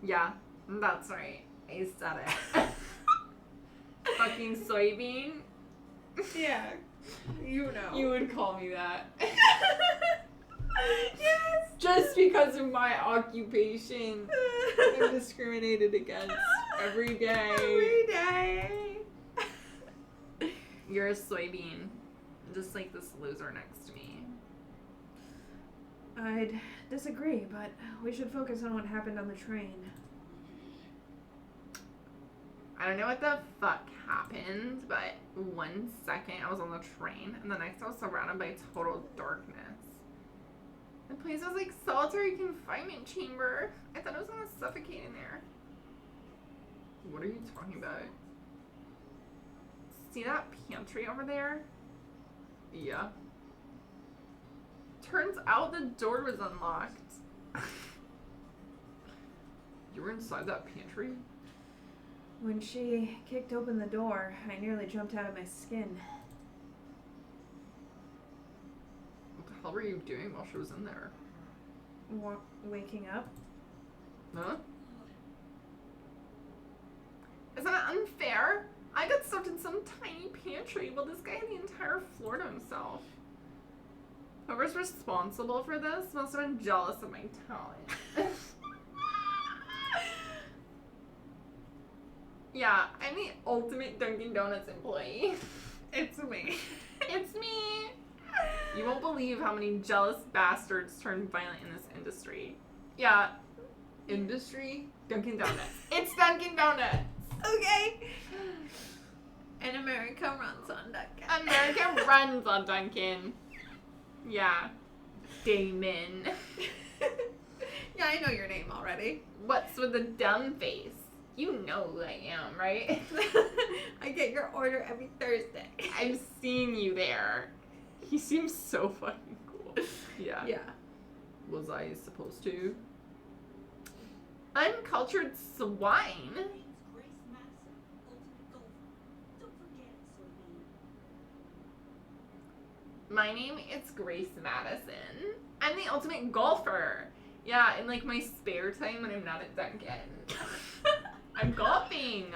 Yeah, that's right. I said it. Fucking soybean? Yeah. You know. You would call me that. Yes. Just because of my occupation. I'm discriminated against every day. Every day. You're a soybean. Just like this loser next to me. I'd disagree, but we should focus on what happened on the train. I don't know what the fuck happened, but 1 second I was on the train, and the next I was surrounded by total darkness. The place was like solitary confinement chamber. I thought I was gonna suffocate in there. What are you talking about? See that pantry over there? Yeah. Turns out the door was unlocked. You were inside that pantry? When she kicked open the door, I nearly jumped out of my skin. What the hell were you doing while she was in there? Waking up? Huh? Isn't it unfair? I got stuffed in some tiny pantry while this guy had the entire floor to himself. Whoever's responsible for this must have been jealous of my talent. Yeah, I'm the ultimate Dunkin' Donuts employee. It's me. It's me. You won't believe how many jealous bastards turn violent in this industry. Yeah. Industry? Dunkin' Donuts. It's Dunkin' Donuts. Okay. And America runs on Dunkin'. America runs on Dunkin'. Yeah. Damon. Yeah, I know your name already. What's with the dumb face? You know who I am, right? I get your order every Thursday. I've seen you there. He seems so fucking cool. Yeah. Yeah. Was I supposed to? Uncultured swine. My name is Grace Madison. I'm the ultimate golfer. Yeah, in like my spare time when I'm not at Duncan. I'm golfing.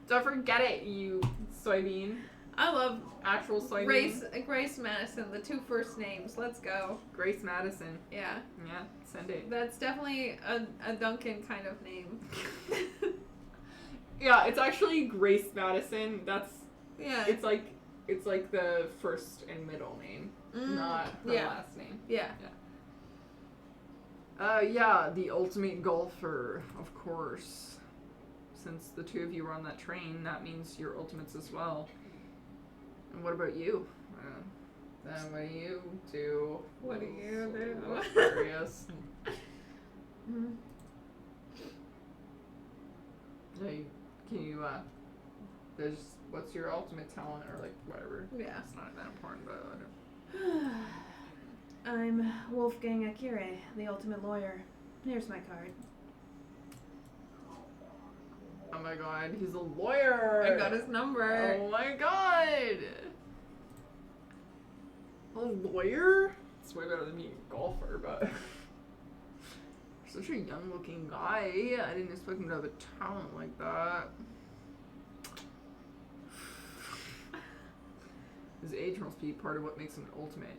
Don't forget it, you soybean. I love Actual soybean. Grace Madison, the 2 first names. Let's go. Grace Madison. Yeah. Yeah, send it. That's definitely a Duncan kind of name. Yeah, it's actually Grace Madison. That's Yeah. It's like the first and middle name, not her last name. Yeah. Yeah, the ultimate golfer, of course. Since the 2 of you were on that train, that means you're ultimates as well. And what about you? Then what do you do? What do you do? Curious. Hey, can you, what's your ultimate talent or like whatever? Yeah. It's not that important, but whatever. I'm Wolfgang Akire, the ultimate lawyer. Here's my card. Oh my god, he's a lawyer! I got his number. Oh my god! A lawyer? It's way better than being a golfer, but... Such a young looking guy. I didn't expect him to have a talent like that. His age must be part of what makes him an ultimate.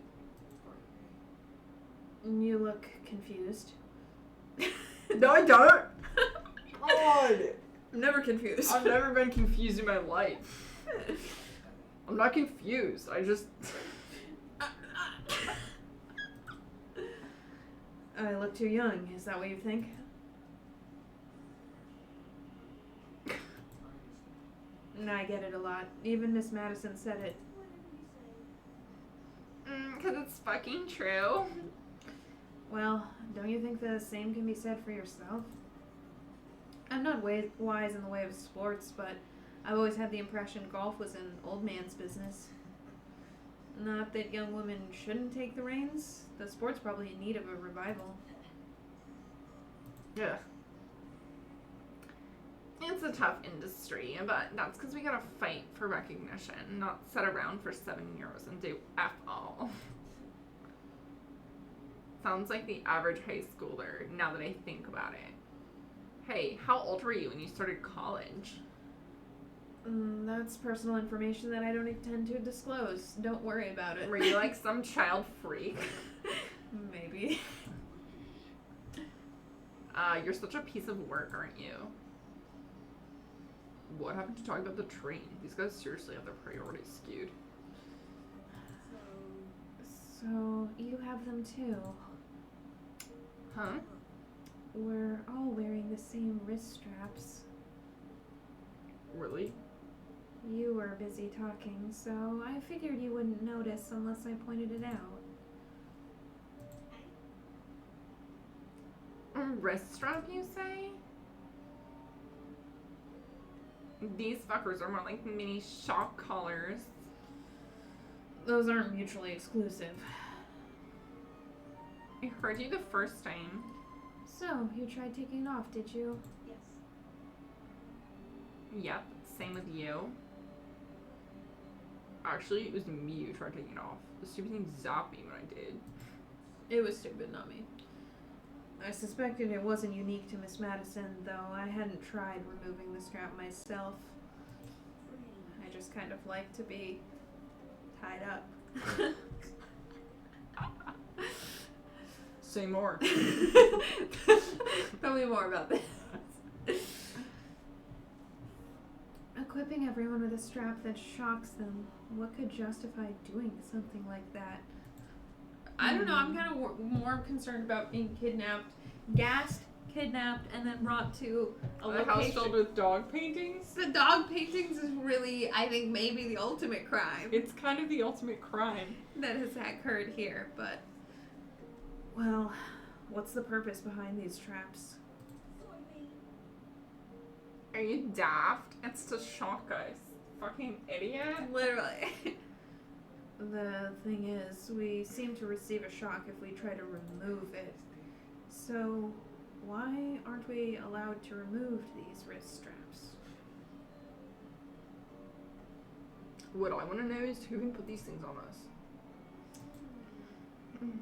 You look confused. No, I don't! God! I'm never confused. I've never been confused in my life. I'm not confused. I just... I look too young, is that what you think? I get it a lot. Even Miss Madison said it. 'Cause it's fucking true. Well, don't you think the same can be said for yourself? I'm not wise in the way of sports, but I've always had the impression golf was an old man's business. Not that young women shouldn't take the reins. The sport's probably in need of a revival. Yeah. It's a tough industry, but that's because we gotta fight for recognition, not sit around for 7 years and do F all. Sounds like the average high schooler, now that I think about it. Hey, how old were you when you started college? That's personal information that I don't intend to disclose. Don't worry about it. Were you like some child freak? Maybe. You're such a piece of work, aren't you? What happened to talking about the train? These guys seriously have their priorities skewed. So, you have them too. Huh? We're all wearing the same wrist straps. Really? You were busy talking, so I figured you wouldn't notice unless I pointed it out. A wrist strap, you say? These fuckers are more like mini shock collars. Those aren't mutually exclusive. I heard you the first time. So, you tried taking it off, did you? Yep, same with you. Actually, it was me who tried taking it off. The stupid thing zapped me when I did. It was stupid, not me. I suspected it wasn't unique to Miss Madison, though I hadn't tried removing the strap myself. I just kind of like to be tied up. Say more. Tell me more about this. Equipping everyone with a strap that shocks them, what could justify doing something like that? I don't know. I'm kind of more concerned about being kidnapped, gassed, kidnapped, and then brought to a A location. house filled with dog paintings? The dog paintings is really, I think, maybe the ultimate crime It's kind of the ultimate crime. that has occurred here, but Well, what's the purpose behind these traps? Are you daft? It's to shock us. Fucking idiot. literally. The thing is, we seem to receive a shock if we try to remove it. So, why aren't we allowed to remove these wrist straps? What I want to know is who can put these things on us.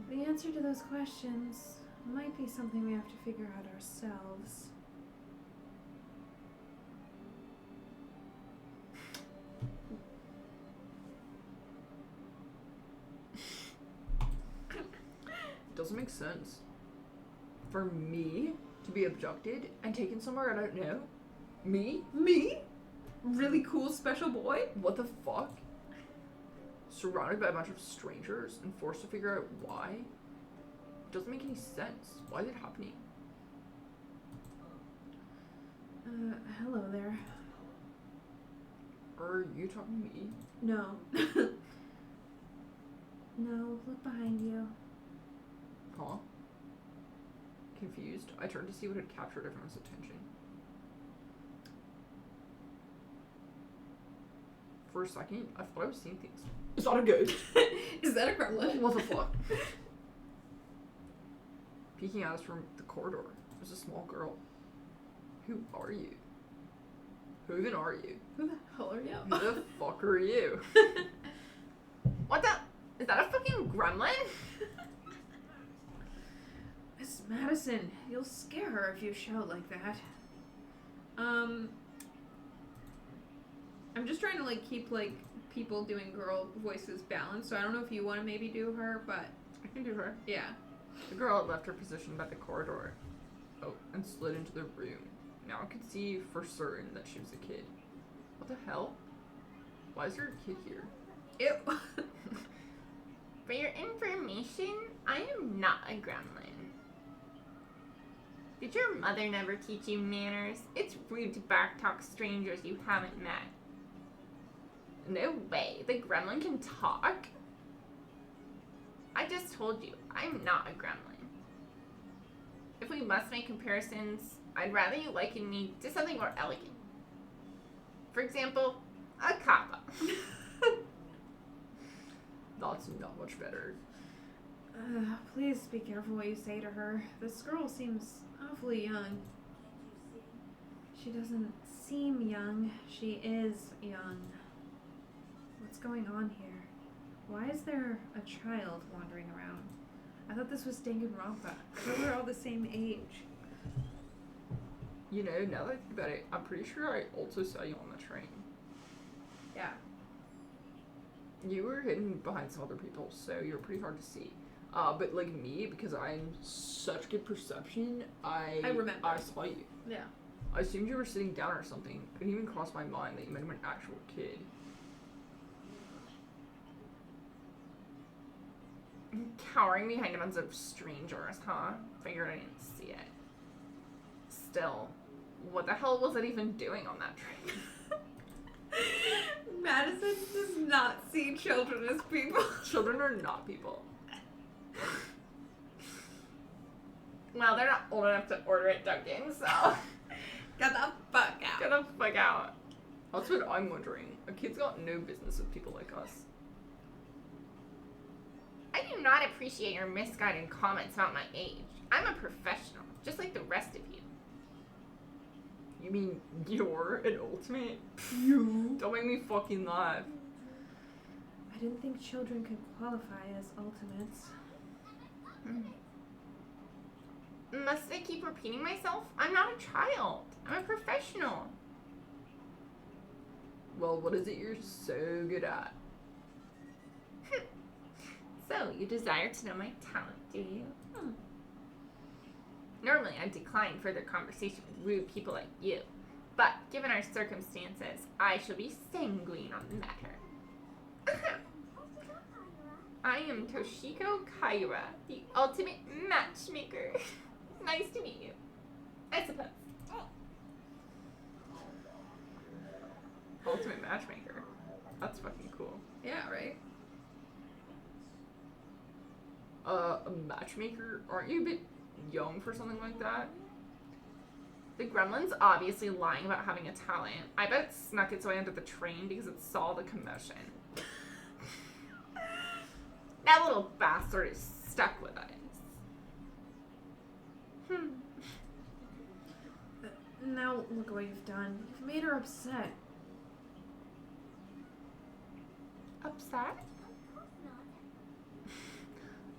The answer to those questions Might be something we have to figure out ourselves. Doesn't make sense. For me to be abducted and taken somewhere I don't know? Me? Really cool special boy? What the fuck? Surrounded by a bunch of strangers and forced to figure out why? It doesn't make any sense. Why is it happening? Hello there. Are you talking to me? No. No, look behind you. Huh? Confused, I turned to see what had captured everyone's attention. For a second, I thought I was seeing things. Is that a ghost? Is that a gremlin? What the fuck? Peeking at us from the corridor was a small girl. Who are you? Who even are you? Who the hell are you? Who the fuck are you? What the? Is that a fucking gremlin? Miss Madison, you'll scare her if you shout like that. I'm just trying to like keep like people doing girl voices balanced, so I don't know if you want to maybe do her, but I can do her. yeah. The girl had left her position by the corridor. Oh, and slid into the room. Now I could see for certain that she was a kid. What the hell? Why is there a kid here? Ew. For your information, I am not a gremlin. Did your mother never teach you manners? It's rude to backtalk strangers you haven't met. No way, the gremlin can talk? I just told you, I'm not a gremlin. If we must make comparisons, I'd rather you liken me to something more elegant. For example, a kappa. That's not much better. Please be careful what you say to her. This girl seems awfully young. She doesn't seem young. She is young. What's going on here? Why is there a child wandering around? I thought this was Danganronpa. I thought we were all the same age. You know, now that I think about it, I'm pretty sure I also saw you on the train. Yeah. You were hidden behind some other people, so you were pretty hard to see. But like me, because I'm such good perception, I remember. I saw you. Yeah. I assumed you were sitting down or something. It didn't even cross my mind that you might have been an actual kid. Cowering behind a bunch of strangers, huh? Figured I didn't see it. Still, what the hell was it even doing on that train? Madison does not see children as people. Children are not people. Well, they're not old enough to order at Dunkin', so Get the fuck out. get the fuck out. That's what I'm wondering. A kid's got no business with people like us. I do not appreciate your misguided comments about my age. I'm a professional, just like the rest of you. You mean you're an ultimate? You? Don't make me fucking laugh. I didn't think children could qualify as ultimates. Must I keep repeating myself? I'm not a child. I'm a professional. Well, what is it you're so good at? So, you desire to know my talent, do you? Normally, I'd decline further conversation with rude people like you. But, given our circumstances, I shall be sanguine on the matter. I am Toshiko Kaira, the ultimate matchmaker. Nice to meet you. I suppose. Ultimate matchmaker. That's fucking cool. Yeah, right? A matchmaker? Aren't you a bit young for something like that? The gremlin's obviously lying about having a talent. I bet it snuck its way onto the train because it saw the commotion. That little bastard is stuck with us. Now look what you've done. You've made her upset. Upset?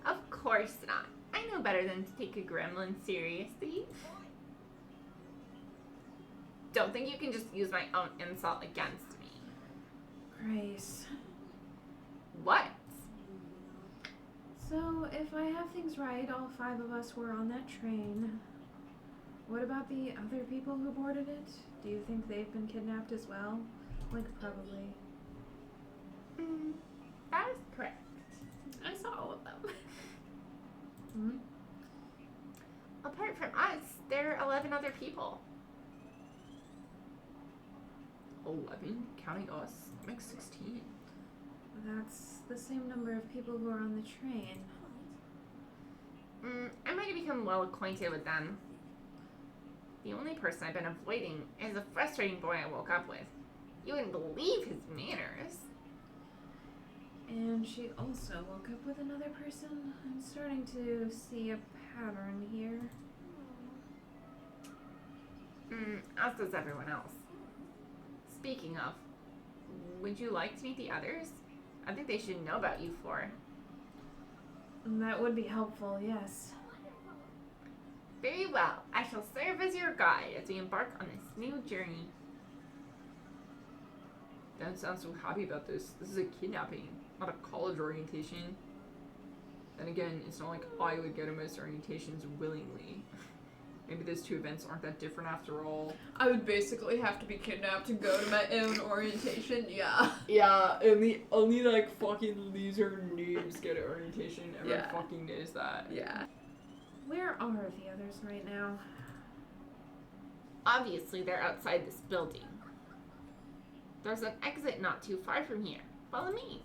Of course not. I know know better than to take a gremlin seriously. Don't think you can just use my own insult against me. Grace. What? So, if I have things right, all 5 of us were on that train. What about the other people who boarded it? Do you think they've been kidnapped as well? Like, probably. That is correct. I saw all of them. Hmm? Apart from us, there are 11 other people. 11? Counting us? That makes 16. That's the same number of people who are on the train. I might have become well acquainted with them. The only person I've been avoiding is a frustrating boy I woke up with. You wouldn't believe his manners. And she also woke up with another person. I'm starting to see a pattern here. As does everyone else. Speaking of, would you like to meet the others? I think they should know about you four. That would be helpful, yes. Very well. I shall serve as your guide as we embark on this new journey. Dan sounds so happy about this. This is a kidnapping, not a college orientation. Then again, it's not like I would go to most orientations willingly. Maybe those 2 events aren't that different after all. I would basically have to be kidnapped to go to my own orientation, yeah. Yeah, only like fucking loser noobs go to orientation. Everyone fucking knows that. Yeah. Where are the others right now? Obviously, they're outside this building. There's an exit not too far from here. Follow me.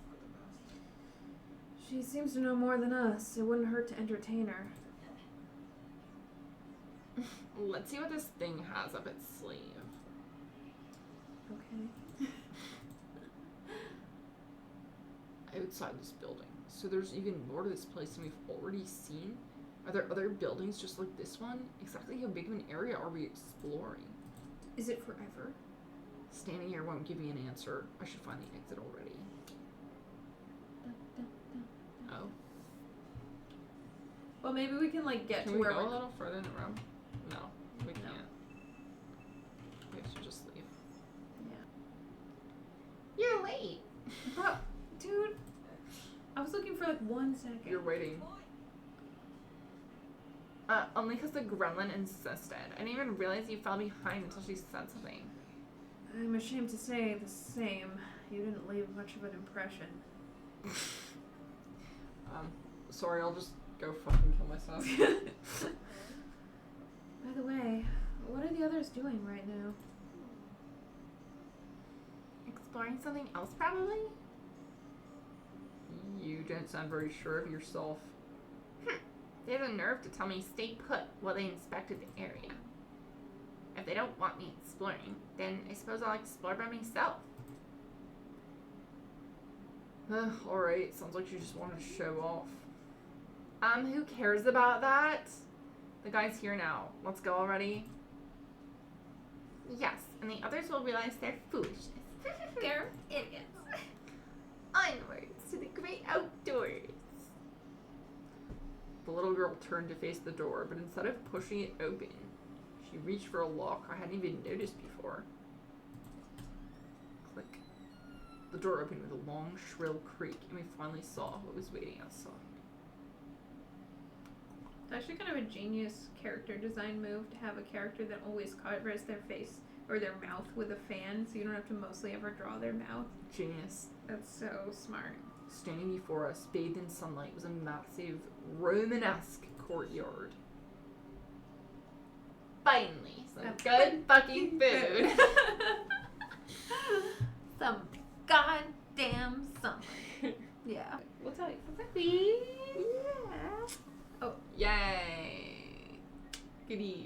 She seems to know more than us. It wouldn't hurt to entertain her. Let's see what this thing has up its sleeve. Okay. Outside this building. So there's even more to this place than we've already seen? Are there other buildings just like this one? Exactly how big of an area are we exploring? Is it forever? Standing here won't give me an answer. I should find the exit already. Oh. Well, maybe we can, like, get Can to we where go a we're... little further in the room? No, we can't. We should just leave. Yeah. You're late. Bro, dude, I was looking for, like, 1 second. You're waiting. Only because the gremlin insisted. I didn't even realize you fell behind until she said something. I'm ashamed to say the same. You didn't leave much of an impression. Sorry, I'll just go fucking kill myself. By the way, what are the others doing right now? Exploring something else, probably? You don't sound very sure of yourself. They have the nerve to tell me stay put while they inspected the area. If they don't want me exploring, then I suppose I'll explore by myself. Alright, sounds like you just wanted to show off. Who cares about that? The guy's here now. Let's go already. Yes, and the others will realize their foolishness. They're idiots. Onwards to the great outdoors. The little girl turned to face the door, but instead of pushing it open, she reached for a lock I hadn't even noticed before. Click. The door opened with a long, shrill creak, and we finally saw what was waiting outside. It's actually kind of a genius character design move to have a character that always covers their face or their mouth with a fan, so you don't have to mostly ever draw their mouth. Genius. That's so smart. Standing before us, bathed in sunlight, was a massive, Romanesque courtyard. Finally, some good fucking food. Some goddamn something. Yeah. We'll tell you. Yeah. Yay! Goody.